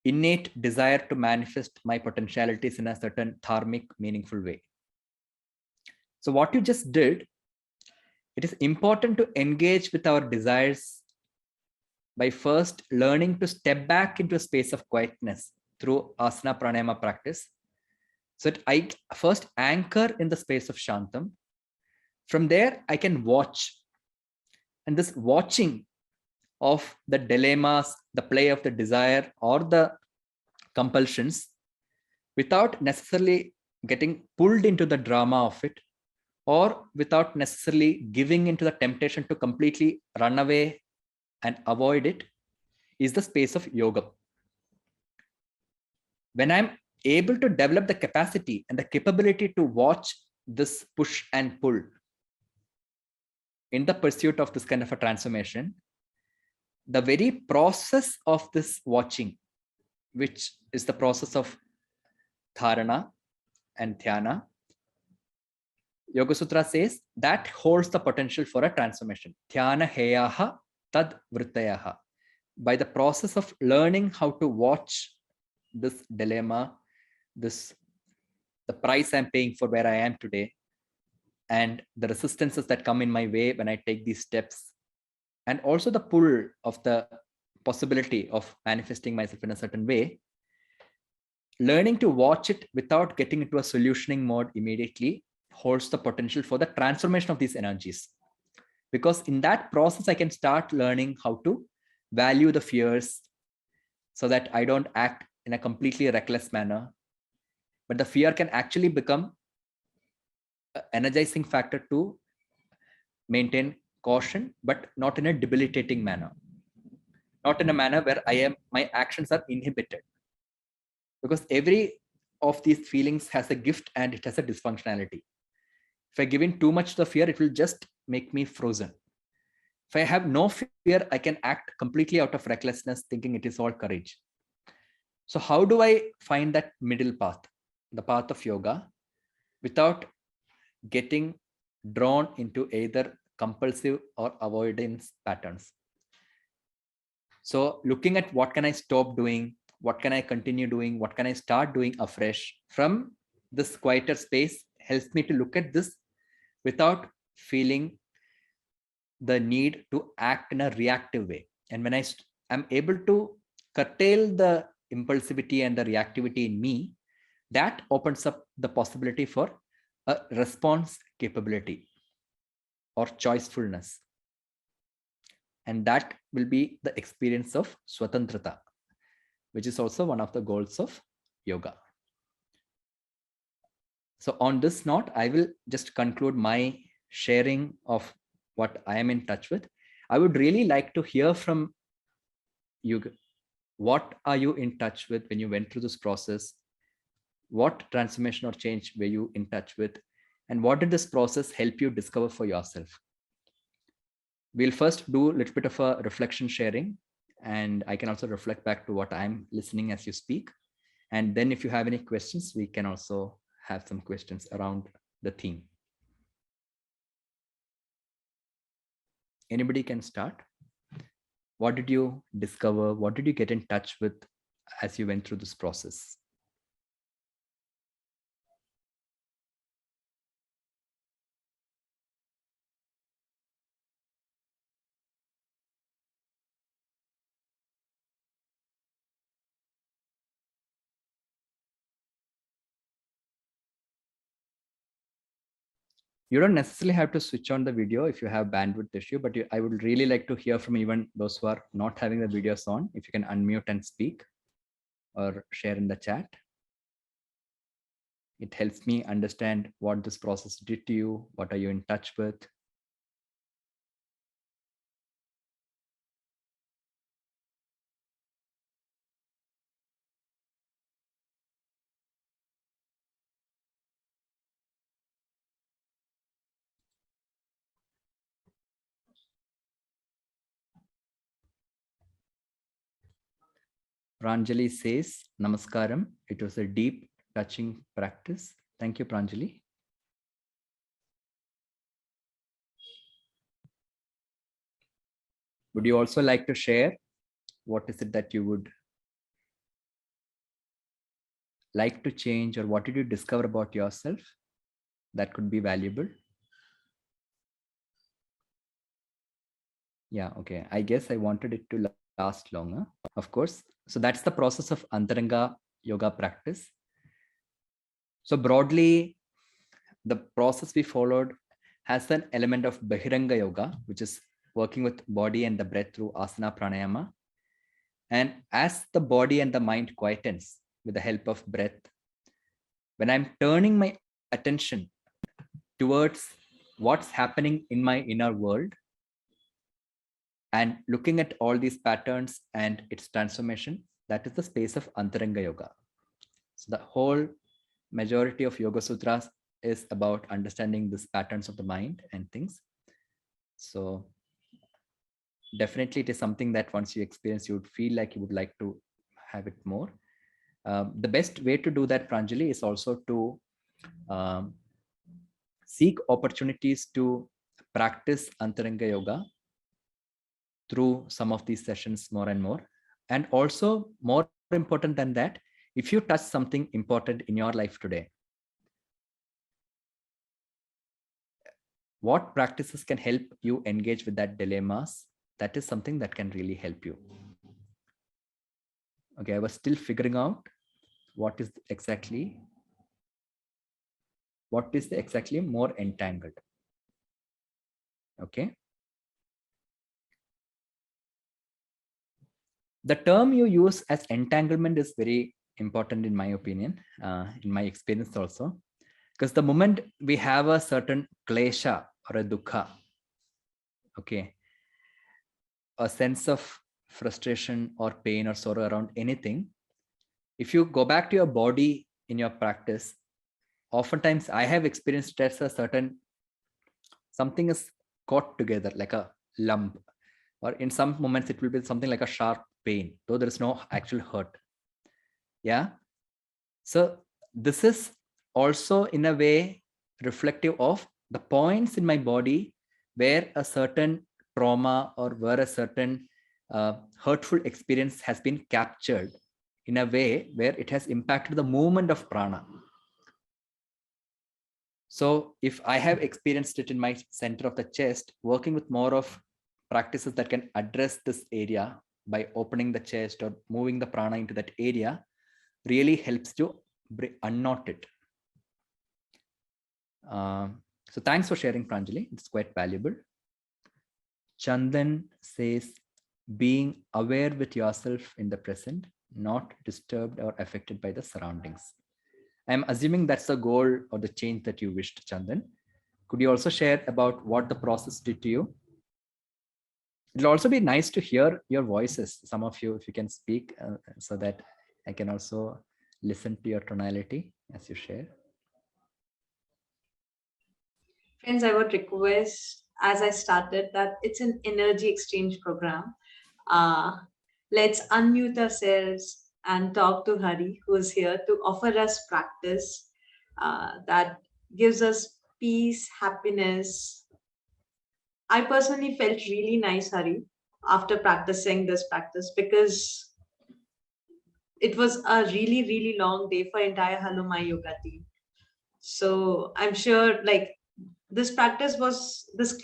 innate desire to manifest my potentialities in a certain dharmic, meaningful way. So what you just did, it is important to engage with our desires by first learning to step back into a space of quietness through asana pranayama practice. So that I first anchor in the space of Shantam. From there, I can watch. And this watching of the dilemmas, the play of the desire or the compulsions, without necessarily getting pulled into the drama of it, or without necessarily giving into the temptation to completely run away and avoid it, is the space of yoga. When I'm able to develop the capacity and the capability to watch this push and pull in the pursuit of this kind of a transformation, the very process of this watching, which is the process of dharana and dhyana, Yoga Sutra says that holds the potential for a transformation. Dhyana heyaha tad vrittayaha. By the process of learning how to watch this dilemma, the price I'm paying for where I am today, and the resistances that come in my way when I take these steps, and also the pull of the possibility of manifesting myself in a certain way, learning to watch it without getting into a solutioning mode immediately holds the potential for the transformation of these energies. Because in that process, I can start learning how to value the fears so that I don't act in a completely reckless manner. But the fear can actually become an energizing factor to maintain caution, but not in a debilitating manner. Not in a manner where my actions are inhibited. Because every of these feelings has a gift and it has a dysfunctionality. If I give in too much to the fear, it will just make me frozen. If I have no fear, I can act completely out of recklessness, thinking it is all courage. So how do I find that middle path, the path of yoga, without getting drawn into either compulsive or avoidance patterns? So looking at what can I stop doing, what can I continue doing, what can I start doing afresh from this quieter space helps me to look at this without feeling the need to act in a reactive way. And when I'm able to curtail the impulsivity and the reactivity in me, that opens up the possibility for a response capability or choicefulness. And that will be the experience of Swatantrata, which is also one of the goals of yoga. So on this note, I will just conclude my sharing of what I am in touch with. I would really like to hear from you. What are you in touch with when you went through this process? What transformation or change were you in touch with? And what did this process help you discover for yourself? We'll first do a little bit of a reflection sharing, and I can also reflect back to what I'm listening as you speak. And then if you have any questions, we can also have some questions around the theme. Anybody can start. What did you discover? What did you get in touch with as you went through this process? You don't necessarily have to switch on the video if you have bandwidth issue, but I would really like to hear from even those who are not having the videos on. If you can unmute and speak or share in the chat. It helps me understand what this process did to you. What are you in touch with? Pranjali says, Namaskaram. It was a deep, touching practice. Thank you, Pranjali. Would you also like to share what is it that you would like to change, or what did you discover about yourself that could be valuable? Yeah, okay. I guess I wanted it to last longer, of course. So that's the process of Antaranga Yoga practice. So broadly, the process we followed has an element of Bahiranga Yoga, which is working with body and the breath through asana pranayama. And as the body and the mind quietens with the help of breath, when I'm turning my attention towards what's happening in my inner world and looking at all these patterns and its transformation, that is the space of Antaranga Yoga. So the whole majority of Yoga Sutras is about understanding these patterns of the mind and things. So definitely it is something that once you experience, you would feel like you would like to have it more. The best way to do that, Pranjali, is also to seek opportunities to practice Antaranga Yoga through some of these sessions more and more. And also, more important than that, if you touch something important in your life today, what practices can help you engage with that dilemmas? That is something that can really help you. Okay, I was still figuring out what is exactly more entangled. Okay. The term you use as entanglement is very important in my opinion, in my experience also, because the moment we have a certain klesha or a dukkha, okay, a sense of frustration or pain or sorrow around anything, if you go back to your body in your practice, oftentimes I have experienced as a certain something is caught together like a lump, or in some moments it will be something like a sharp pain, though there is no actual hurt. Yeah. So this is also in a way reflective of the points in my body where a certain trauma or where a certain hurtful experience has been captured in a way where it has impacted the movement of prana. So if I have experienced it in my center of the chest, working with more of practices that can address this area by opening the chest or moving the prana into that area really helps to unknot it. So thanks for sharing, Pranjali. It's quite valuable. Chandan says, being aware with yourself in the present, not disturbed or affected by the surroundings. I'm assuming that's the goal or the change that you wished, Chandan. Could you also share about what the process did to you? It'll also be nice to hear your voices, some of you, if you can speak, so that I can also listen to your tonality as you share. Friends, I would request, as I started, that it's an energy exchange program. Let's unmute ourselves and talk to Hari, who is here to offer us practice that gives us peace, happiness. I personally felt really nice, Hari, after practicing this practice, because it was a really, really long day for entire hellomyyoga team. So I'm sure like this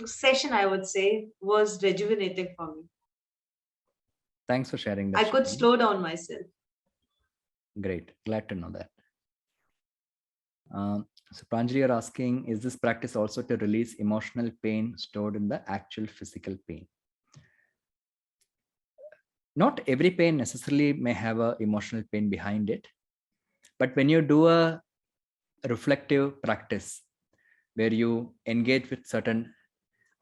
session, I would say, was rejuvenating for me. Thanks for sharing that. I could slow down myself. Great. Glad to know that. So Pranjali, you're asking, is this practice also to release emotional pain stored in the actual physical pain? Not every pain necessarily may have an emotional pain behind it. But when you do a reflective practice where you engage with certain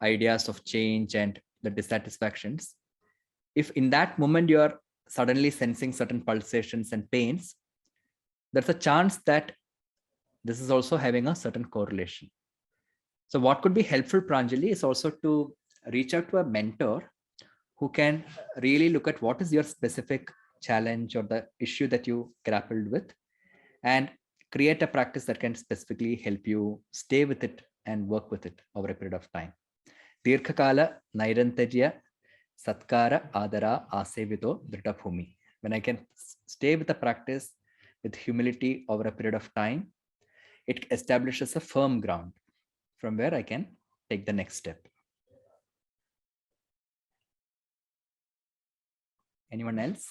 ideas of change and the dissatisfactions, if in that moment you are suddenly sensing certain pulsations and pains, there's a chance that this is also having a certain correlation. So what could be helpful, Pranjali, is also to reach out to a mentor who can really look at what is your specific challenge or the issue that you grappled with, and create a practice that can specifically help you stay with it and work with it over a period of time. Dirghakala nairantarya satkara adara asevito drittabhumi. When I can stay with the practice with humility over a period of time, it establishes a firm ground from where I can take the next step. Anyone else?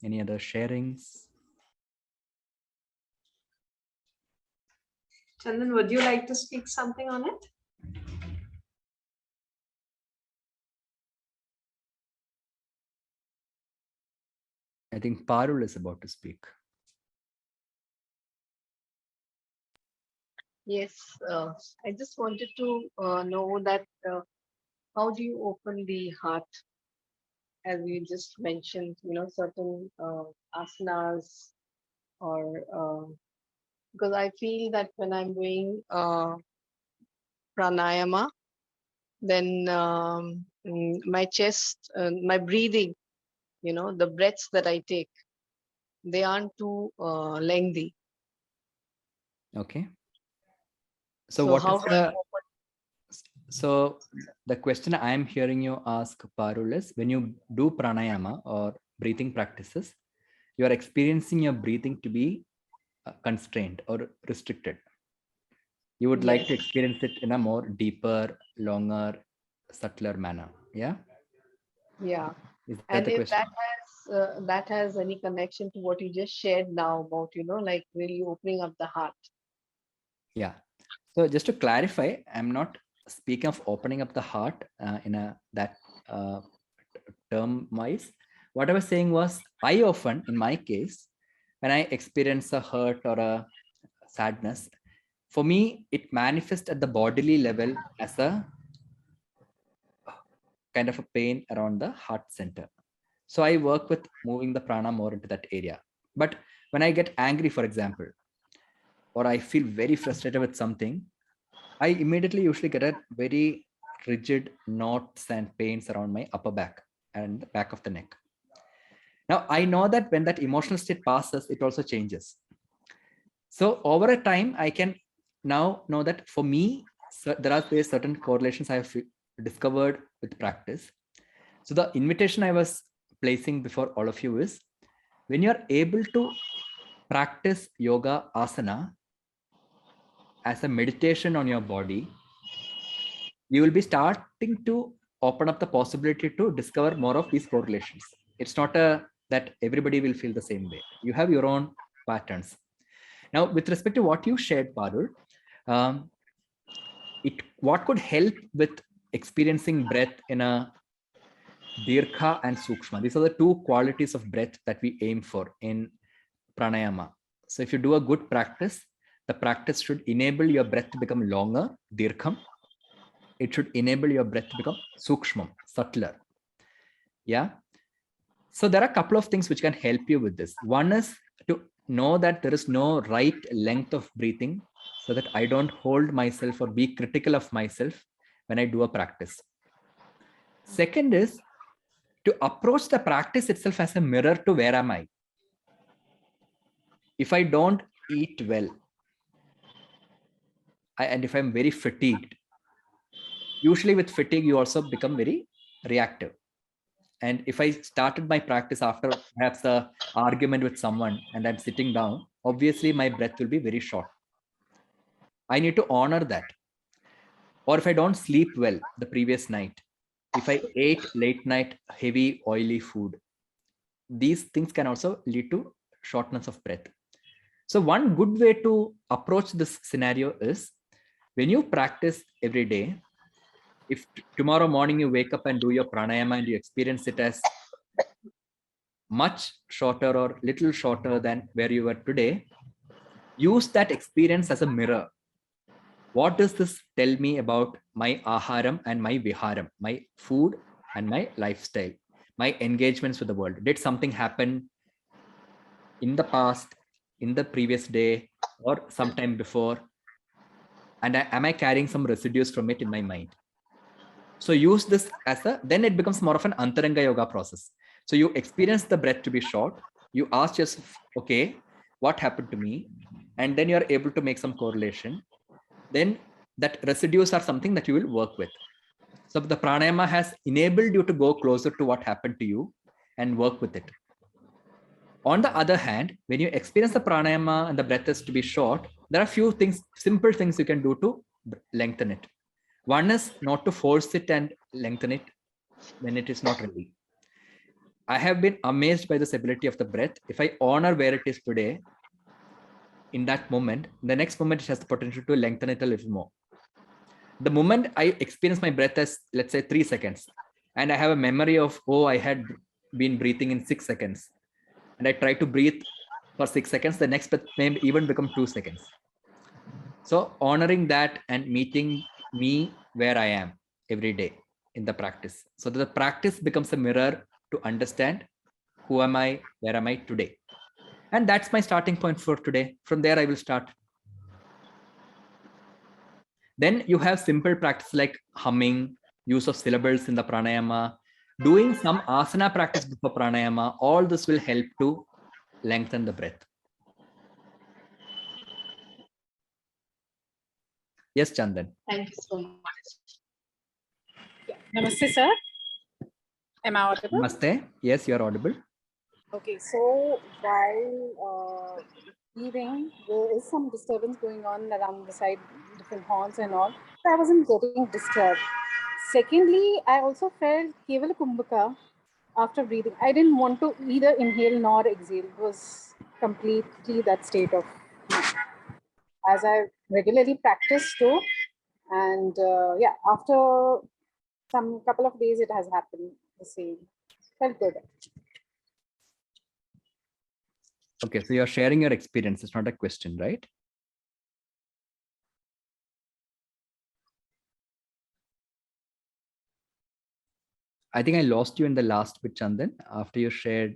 Any other sharings? Chandan, would you like to speak something on it? I think Parul is about to speak. Yes, I just wanted to know that how do you open the heart, as you just mentioned, certain asanas, or because I feel that when I'm doing pranayama, then my chest, my breathing, the breaths that I take, they aren't too lengthy. Okay. So what how is the, so the question I'm hearing you ask, Parul, is when you do pranayama or breathing practices, you are experiencing your breathing to be constrained or restricted. You would like to experience it in a more deeper, longer, subtler manner. Yeah. Yeah. Is that And the if question? that has any connection to what you just shared now about, like really opening up the heart. Yeah. So just to clarify, I'm not speaking of opening up the heart in a that term wise. What I was saying was, I often, in my case, when I experience a hurt or a sadness, for me, it manifests at the bodily level as a kind of a pain around the heart center. So I work with moving the prana more into that area. But when I get angry, for example, or I feel very frustrated with something, I immediately usually get a very rigid knots and pains around my upper back and the back of the neck. Now, I know that when that emotional state passes, it also changes. So over a time, I can now know that for me, there are certain correlations I have discovered with practice. So the invitation I was placing before all of you is, when you're able to practice yoga asana as a meditation on your body, you will be starting to open up the possibility to discover more of these correlations. It's not that everybody will feel the same way. You have your own patterns. Now, with respect to what you shared, Parul, what could help with experiencing breath in a Dirgha and Sukshma? These are the two qualities of breath that we aim for in pranayama. So if you do a good practice, the practice should enable your breath to become longer, Dirgham. It should enable your breath to become Sukshmam, subtler. Yeah. So there are a couple of things which can help you with this. One is to know that there is no right length of breathing, so that I don't hold myself or be critical of myself when I do a practice. Second is to approach the practice itself as a mirror to where am I. If I don't eat well, and if I'm very fatigued, usually with fatigue, you also become very reactive. And if I started my practice after perhaps an argument with someone and I'm sitting down, obviously my breath will be very short. I need to honor that. Or if I don't sleep well the previous night, if I ate late night heavy oily food, these things can also lead to shortness of breath. So one good way to approach this scenario is, when you practice every day, if tomorrow morning you wake up and do your pranayama and you experience it as much shorter or little shorter than where you were today, use that experience as a mirror. What does this tell me about my aharam and my viharam, my food and my lifestyle, my engagements with the world? Did something happen in the past, in the previous day, or sometime before? And am I carrying some residues from it in my mind? So use this as then it becomes more of an Antaranga Yoga process. So you experience the breath to be short. You ask yourself, okay, what happened to me? And then you're able to make some correlation. Then that residues are something that you will work with. So the pranayama has enabled you to go closer to what happened to you and work with it. On the other hand, when you experience the pranayama and the breath is to be short, there are a few things, simple things you can do to lengthen it. One is not to force it and lengthen it when it is not ready. I have been amazed by this ability of the breath. If I honor where it is today, in that moment, the next moment it has the potential to lengthen it a little more. The moment I experience my breath as, let's say, 3 seconds, and I have a memory of, oh, I had been breathing in 6 seconds, and I try to breathe for 6 seconds, the next breath may even become 2 seconds. So honoring that and meeting me where I am every day in the practice. So that the practice becomes a mirror to understand who am I, where am I today. And that's my starting point for today. From there, I will start. Then you have simple practice like humming, use of syllables in the pranayama, doing some asana practice before pranayama. All this will help to lengthen the breath. Yes, Chandan. Thank you so much. Yeah. Namaste, sir. Am I audible? Namaste. Yes, you are audible. Okay, so while leaving, there is some disturbance going on around the side, different horns and all. So I wasn't getting disturbed. Secondly, I also felt Kevala Kumbhaka after breathing. I didn't want to either inhale nor exhale. It was completely that state of mind. As I regularly practice too. And yeah, after some couple of days, it has happened the same. Felt good. Okay, so you're sharing your experience. It's not a question, right? I think I lost you in the last bit, Chandan, after you shared.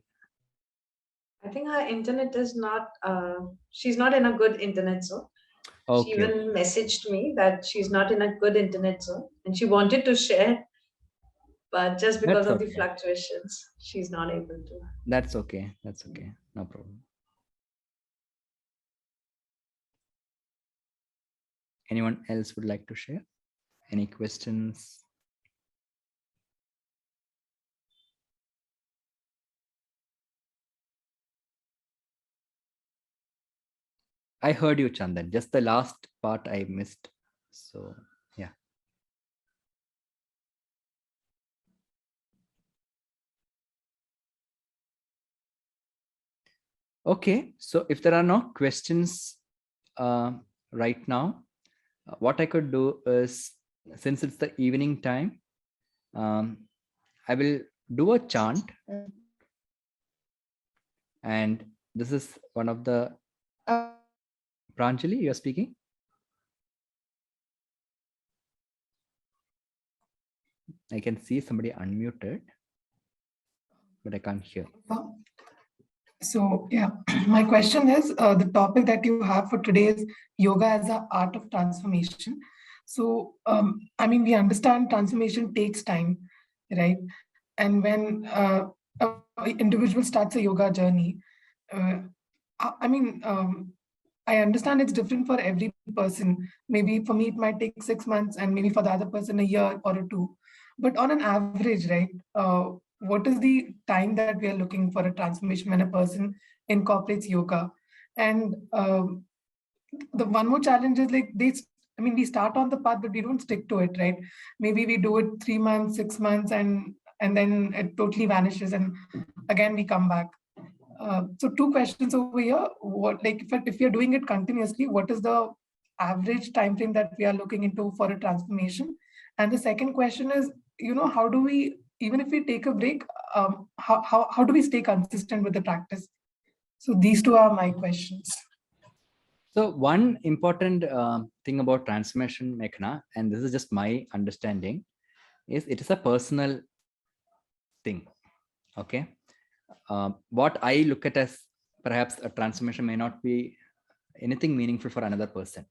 I think her internet is not, she's not in a good internet zone. Okay. She even messaged me that she's not in a good internet zone and she wanted to share, but just because That's of the okay. fluctuations, she's not able to. That's okay. That's okay. No problem. Anyone else would like to share? Any questions? I heard you, Chandan. Just the last part I missed. So, yeah. Okay. So, if there are no questions right now, what I could do is, since it's the evening time, I will do a chant. And this is one of the... Pranjali, you're speaking? I can see somebody unmuted, but I can't hear. So yeah, my question is, the topic that you have for today is yoga as an art of transformation. So I mean, we understand transformation takes time, right? And when an individual starts a yoga journey, I mean, I understand it's different for every person. Maybe for me, it might take 6 months, and maybe for the other person, a year or two. But on an average, right, what is the time that we are looking for a transformation when a person incorporates yoga? And the one more challenge is like I mean, we start on the path, but we don't stick to it, right? Maybe we do it 3 months, 6 months, and then it totally vanishes, and again we come back. So two questions over here. What, like, if you're doing it continuously, what is the average time frame that we are looking into for a transformation? And the second question is, how do we, even if we take a break, how do we stay consistent with the practice? So these two are my questions. So one important thing about transformation, Meghna, and this is just my understanding, is it is a personal thing. Okay. What I look at as perhaps a transformation may not be anything meaningful for another person.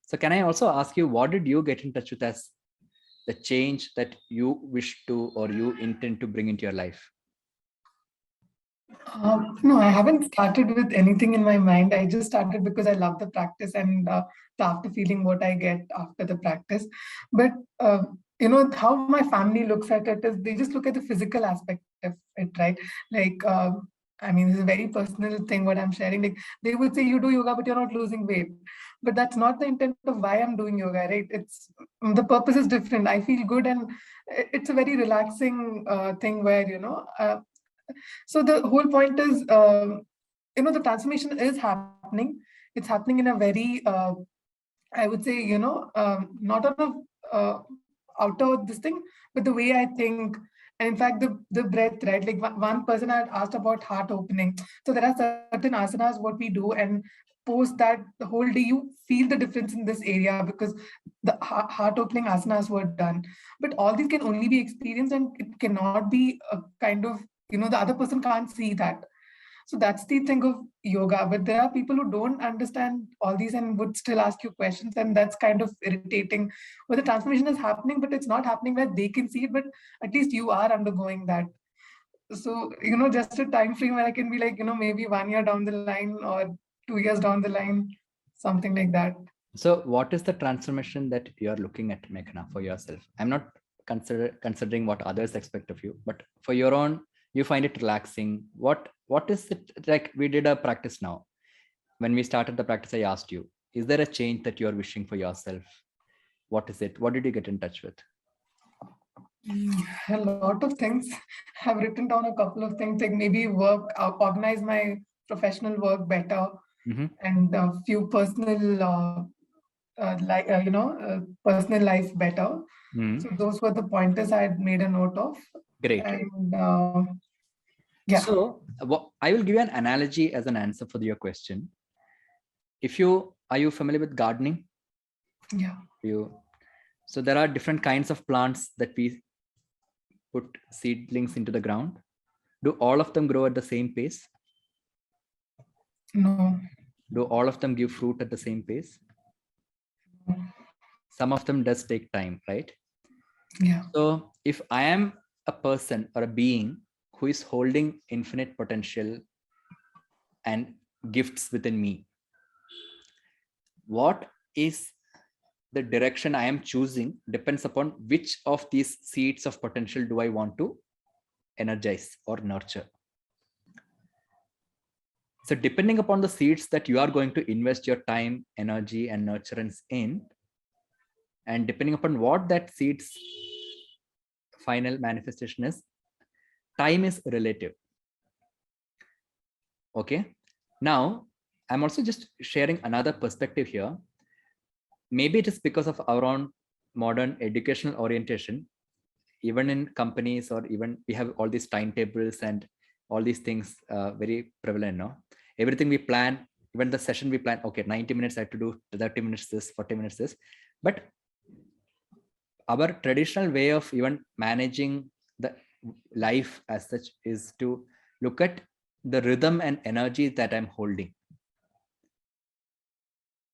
So can I also ask you, what did you get in touch with as the change that you wish to or you intend to bring into your life? No, I haven't started with anything in my mind. I just started because I love the practice and after feeling what I get after the practice. But how my family looks at it is they just look at the physical aspect of it, right? Like, I mean, this is a very personal thing what I'm sharing. Like, they would say you do yoga, but you're not losing weight. But that's not the intent of why I'm doing yoga, right? It's the purpose is different. I feel good, and it's a very relaxing thing where so the whole point is, the transformation is happening. It's happening in a very, I would say, not on a outer this thing, but the way I think. And in fact, the breath, right? Like one person had asked about heart opening. So there are certain asanas what we do, and post that the whole day you feel the difference in this area because the heart opening asanas were done. But all these can only be experienced, and it cannot be a kind of, the other person can't see that. So that's the thing of yoga. But there are people who don't understand all these and would still ask you questions, and that's kind of irritating. Where the transformation is happening, but it's not happening where they can see it, but at least you are undergoing that. So, just a time frame where I can be like, maybe 1 year down the line or 2 years down the line, something like that. So what is the transformation that you're looking at, Meghna, for yourself? I'm not considering what others expect of you, but for your own, you find it relaxing. What is it like? We did a practice now. When we started the practice, I asked you, is there a change that you're wishing for yourself? What is it? What did you get in touch with? A lot of things. I've written down a couple of things, like maybe organize my professional work better, and a few personal, personal life better. So those were the pointers I had made a note of. Great. And yeah. So I will give you an analogy as an answer for your question. Are you familiar with gardening? Yeah. So there are different kinds of plants that we put seedlings into the ground, do all of them grow at the same pace? No. Do all of them give fruit at the same pace? Some of them does take time, right? Yeah. So if I am a person or a being who is holding infinite potential and gifts within me, what is the direction I am choosing depends upon which of these seeds of potential do I want to energize or nurture. So depending upon the seeds that you are going to invest your time, energy, and nurturance in, and depending upon what that seed's final manifestation is, time is relative. Okay. Now, I'm also just sharing another perspective here. Maybe it is because of our own modern educational orientation. Even in companies, or even we have all these timetables and all these things very prevalent. No, everything we plan, even the session we plan, okay, 90 minutes I have to do, 30 minutes this, 40 minutes this. But our traditional way of even managing the life as such is to look at the rhythm and energy that I'm holding.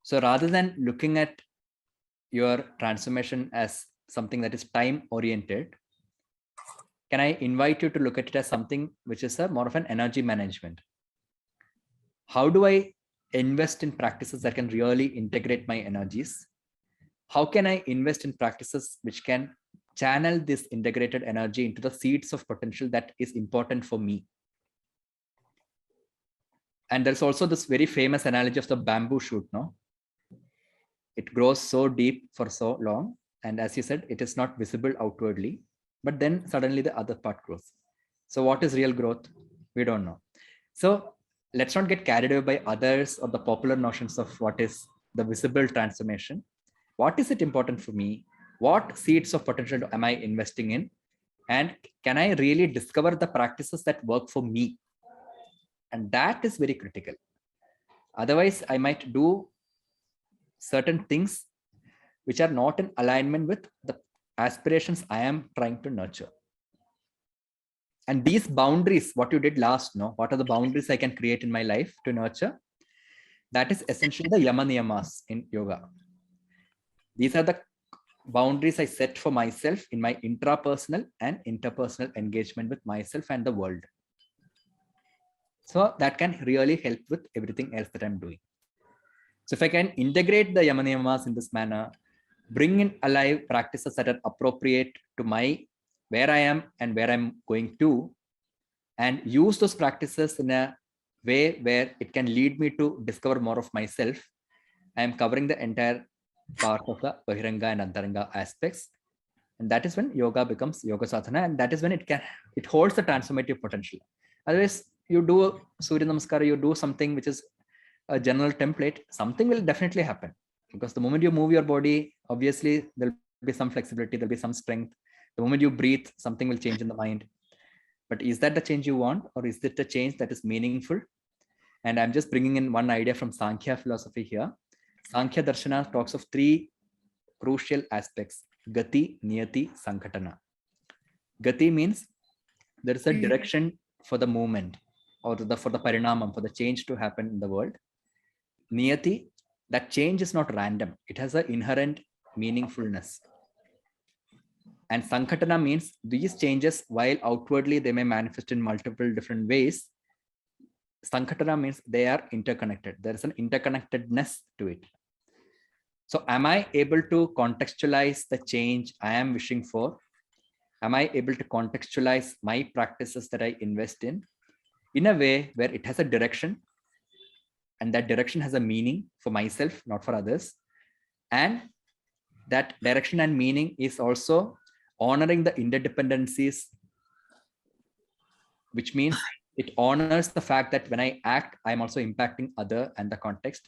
So rather than looking at your transformation as something that is time oriented, can I invite you to look at it as something which is more of an energy management? How do I invest in practices that can really integrate my energies? How can I invest in practices which can channel this integrated energy into the seeds of potential that is important for me? And there's also this very famous analogy of the bamboo shoot, no? It grows so deep for so long. And as you said, it is not visible outwardly, but then suddenly the other part grows. So what is real growth? We don't know. So let's not get carried away by others or the popular notions of what is the visible transformation. What is it important for me? What seeds of potential am I investing in? And can I really discover the practices that work for me? And that is very critical. Otherwise, I might do certain things which are not in alignment with the aspirations I am trying to nurture. And these boundaries, what you did last, no, what are the boundaries I can create in my life to nurture? That is essentially the yama niyamas in yoga. These are the boundaries I set for myself in my intrapersonal and interpersonal engagement with myself and the world. So that can really help with everything else that I'm doing. So if I can integrate the yama niyamas in this manner, bring in alive practices that are appropriate to my where I am and where I'm going to, and use those practices in a way where it can lead me to discover more of myself, I am covering the entire part of the Bahiranga and Antaranga aspects. And that is when yoga becomes yoga sadhana, and that is when it holds the transformative potential. Otherwise, you do Surya Namaskara, you do something which is a general template, something will definitely happen. Because the moment you move your body, obviously there'll be some flexibility, there'll be some strength. The moment you breathe, something will change in the mind. But is that the change you want, or is it a change that is meaningful? And I'm just bringing in one idea from Sāṅkhya philosophy here. Sāṅkhya Darsana talks of three crucial aspects: Gati, Niyati, Sankhatana. Gati means there is a direction for the movement, or for the parinamam, for the change to happen in the world. Niyati, that change is not random. It has an inherent meaningfulness. And Sankhatana means these changes, while outwardly they may manifest in multiple different ways, Sankhatana means they are interconnected. There is an interconnectedness to it. So am I able to contextualize the change I am wishing for? Am I able to contextualize my practices that I invest in a way where it has a direction, and that direction has a meaning for myself, not for others? And that direction and meaning is also honoring the interdependencies, which means it honors the fact that when I act, I'm also impacting other and the context.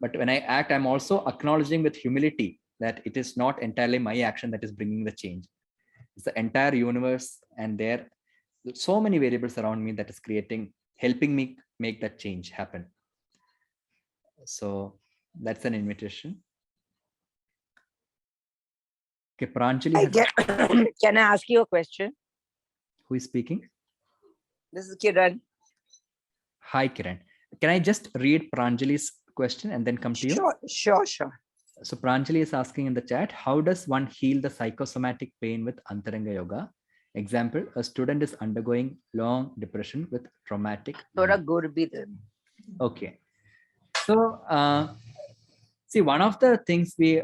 But when I act, I'm also acknowledging with humility that it is not entirely my action that is bringing the change. It's the entire universe, and there are so many variables around me that is helping me make that change happen. So that's an invitation. Okay, Pranjali. Can I ask you a question? who is speaking? This is Kiran. Hi, Kiran. Can I just read Pranjali's question and then come to you? Sure. So Pranjali is asking in the chat, how does one heal the psychosomatic pain with Antaranga Yoga? Example, a student is undergoing long depression with traumatic. Okay. So, see, one of the things we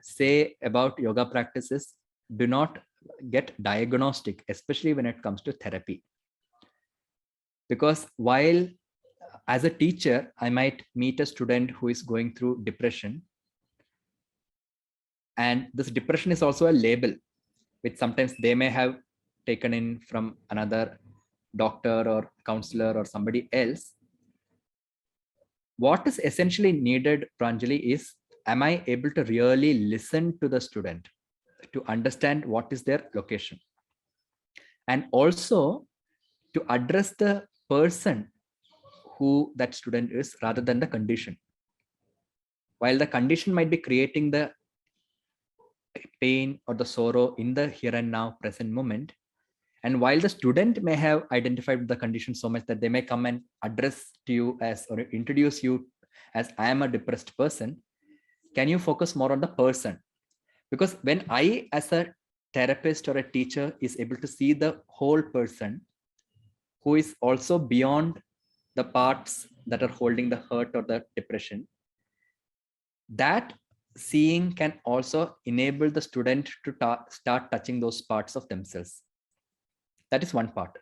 say about yoga practice is do not get diagnostic, especially when it comes to therapy. Because while as a teacher, I might meet a student who is going through depression. And this depression is also a label, which sometimes they may have taken in from another doctor or counselor or somebody else. What is essentially needed, Pranjali, is, am I able to really listen to the student to understand what is their location? And also to address the person who that student is rather than the condition. While the condition might be creating the pain or the sorrow in the here and now present moment, and while the student may have identified the condition so much that they may come and address to you as or introduce you as I am a depressed person, can you focus more on the person? Because when I as a therapist or a teacher is able to see the whole person who is also beyond the parts that are holding the hurt or the depression, that seeing can also enable the student to start touching those parts of themselves. That is one part.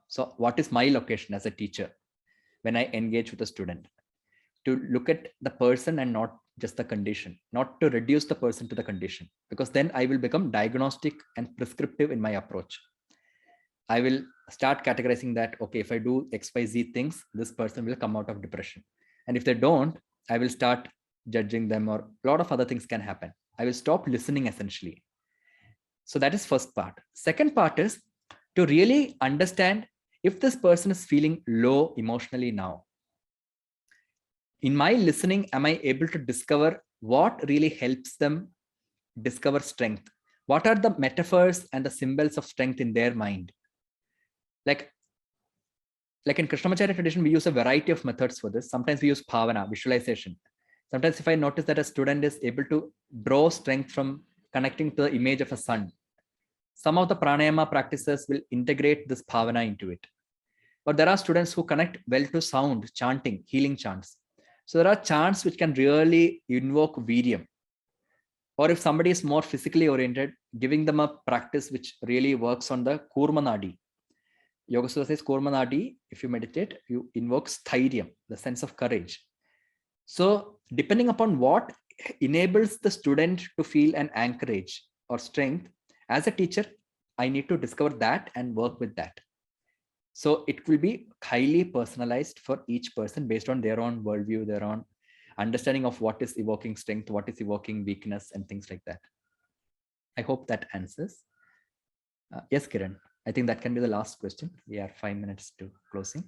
So what is my location as a teacher when I engage with a student? To look at the person and not just the condition, not to reduce the person to the condition, because then I will become diagnostic and prescriptive in my approach. I will start categorizing that, okay, if I do XYZ things, this person will come out of depression. And if they don't, I will start judging them, or a lot of other things can happen. I will stop listening essentially. So that is first part. Second part is to really understand if this person is feeling low emotionally now. In my listening, am I able to discover what really helps them discover strength? What are the metaphors and the symbols of strength in their mind? Like in Krishnamacharya tradition, we use a variety of methods for this. Sometimes we use bhavana, visualization. Sometimes if I notice that a student is able to draw strength from connecting to the image of a sun, some of the pranayama practices will integrate this bhavana into it. But there are students who connect well to sound, chanting, healing chants. So there are chants which can really invoke viryam. Or if somebody is more physically oriented, giving them a practice which really works on the kurma nadi. Yogaśāla says kurma nadi, if you meditate, you invoke stairyam, the sense of courage. So depending upon what enables the student to feel an anchorage or strength, as a teacher, I need to discover that and work with that. So it will be highly personalized for each person based on their own worldview, their own understanding of what is evoking strength, what is evoking weakness, and things like that. I hope that answers. Yes, Kiran, I think that can be the last question. We are 5 minutes to closing.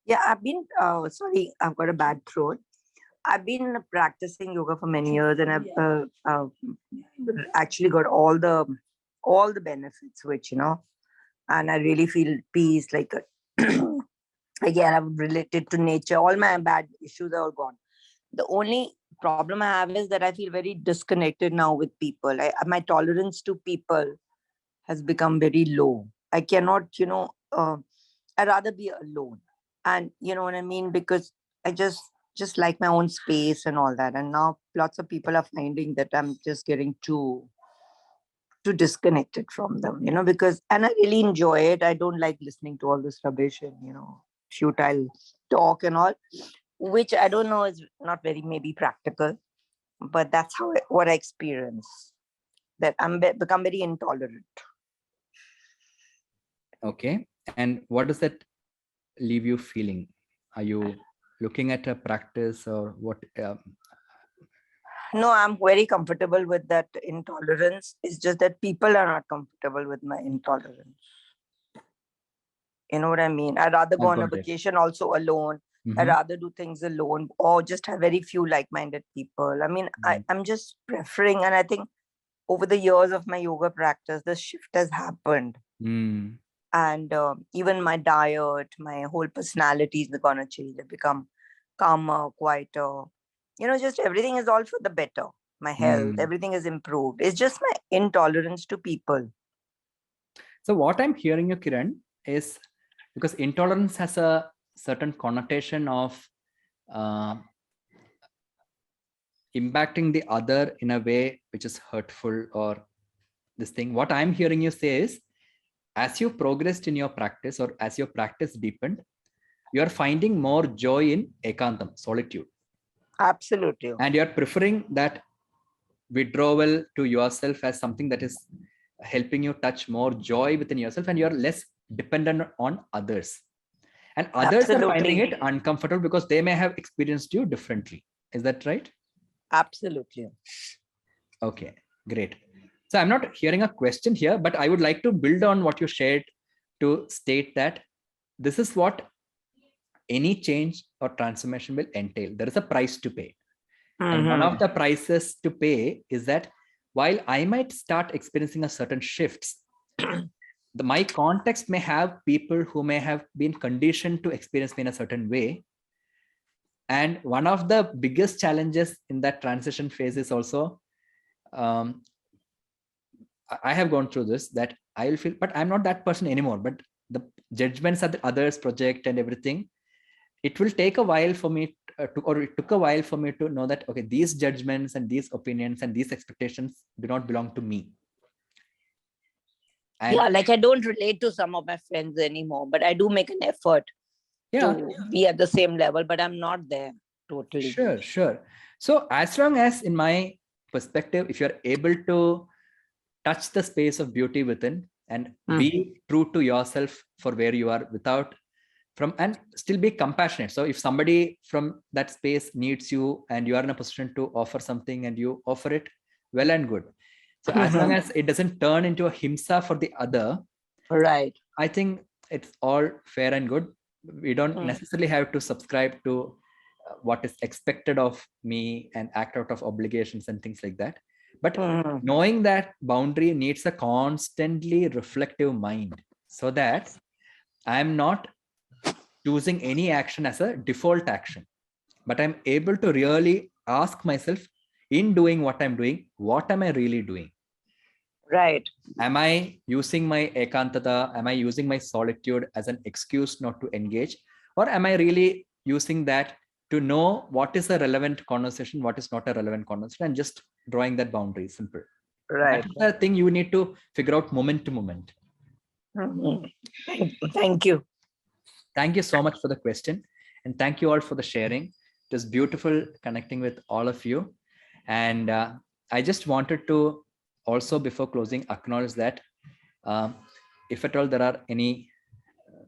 Yeah, I've been, sorry, I've got a bad throat. I've been practicing yoga for many years, and I've actually got all the benefits, which, and I really feel peace, like, again, I'm related to nature. All my bad issues are all gone. The only problem I have is that I feel very disconnected now with people. My tolerance to people has become very low. I cannot, I'd rather be alone. And you know what I mean? Because I just like my own space and all that. And now lots of people are finding that I'm just getting too disconnected from them, because, and I really enjoy it. I don't like listening to all this rubbish and, futile talk and all, which I don't know is not very maybe practical, but that's what I experience, that I'm become very intolerant. Okay. And what does that leave you feeling? Are you looking at a practice or what? No, I'm very comfortable with that intolerance. It's just that people are not comfortable with my intolerance. You know what I mean? I'd rather go on a vacation also alone. Mm-hmm. I'd rather do things alone, or just have very few like-minded people. I mean, I'm just preferring, and I think over the years of my yoga practice, the shift has happened. Mm. And even my diet, my whole personality is going to change. I become calmer, quieter. Just everything is all for the better. My health, everything is improved. It's just my intolerance to people. So what I'm hearing you, Kiran, is because intolerance has a certain connotation of impacting the other in a way which is hurtful or this thing. What I'm hearing you say is, as you progressed in your practice or as your practice deepened, you are finding more joy in ekantam, solitude. Absolutely. And you're preferring that withdrawal to yourself as something that is helping you touch more joy within yourself, and you're less dependent on others. And others are finding it uncomfortable because they may have experienced you differently. Is that right? Absolutely. Okay, great. So I'm not hearing a question here, but I would like to build on what you shared to state that this is what any change or transformation will entail. There is a price to pay. And one of the prices to pay is that while I might start experiencing a certain shifts, my context may have people who may have been conditioned to experience me in a certain way. And one of the biggest challenges in that transition phase is also, I have gone through this, that I will feel, but I'm not that person anymore. But the judgments that the others project and everything, it will take a while for me it took a while for me to know that, okay, these judgments and these opinions and these expectations do not belong to me. And yeah, like I don't relate to some of my friends anymore, but I do make an effort to be at the same level, but I'm not there totally. Sure. So as long as, in my perspective, if you're able to touch the space of beauty within and be true to yourself for where you are and still be compassionate. So if somebody from that space needs you and you are in a position to offer something and you offer it, well and good. So as long as it doesn't turn into a himsa for the other, right? I think it's all fair and good. We don't necessarily have to subscribe to what is expected of me and act out of obligations and things like that. But knowing that boundary needs a constantly reflective mind, so that I'm not choosing any action as a default action, but I'm able to really ask myself, in doing what I'm doing, what am I really doing? Right. Am I using my ekantata? Am I using my solitude as an excuse not to engage? Or am I really using that to know what is a relevant conversation, what is not a relevant conversation, and just drawing that boundary? Simple. Right. That's the thing you need to figure out moment to moment. Thank you. Thank you so much for the question. And thank you all for the sharing. It was beautiful connecting with all of you. And I just wanted to also, before closing, acknowledge that if at all there are any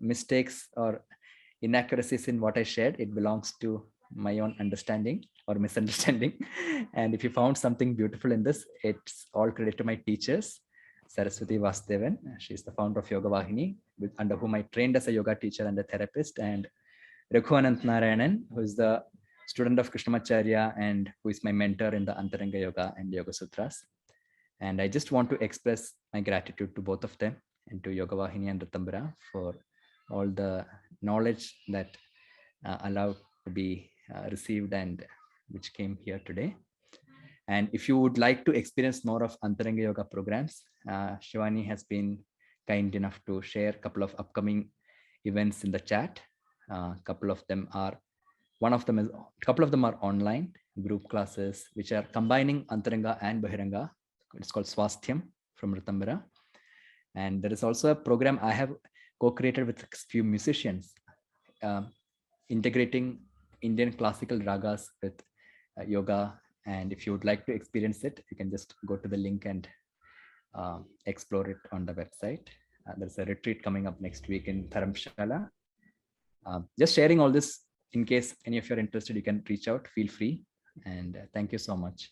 mistakes or inaccuracies in what I shared, it belongs to my own understanding or misunderstanding. And if you found something beautiful in this, it's all credit to my teachers. Saraswati Vasudevan, she's the founder of Yoga Vahini, under whom I trained as a yoga teacher and a therapist, and Raghuvanant Narayanan, who is the student of Krishnamacharya and who is my mentor in the Antaranga Yoga and Yoga Sutras. And I just want to express my gratitude to both of them and to Yoga Vahini and Ritambhara for all the knowledge that allowed to be received and which came here today. And if you would like to experience more of Antaranga Yoga programs, Shivani has been kind enough to share a couple of upcoming events in the chat. A couple of them are online group classes, which are combining Antaranga and Bahiranga. It's called Swasthyam from Ritambhara. And there is also a program I have co-created with a few musicians, integrating Indian classical ragas with yoga. And if you would like to experience it, you can just go to the link and explore it on the website. There's a retreat coming up next week in Dharamshala. Just sharing all this, in case any of you are interested, you can reach out, feel free. And thank you so much.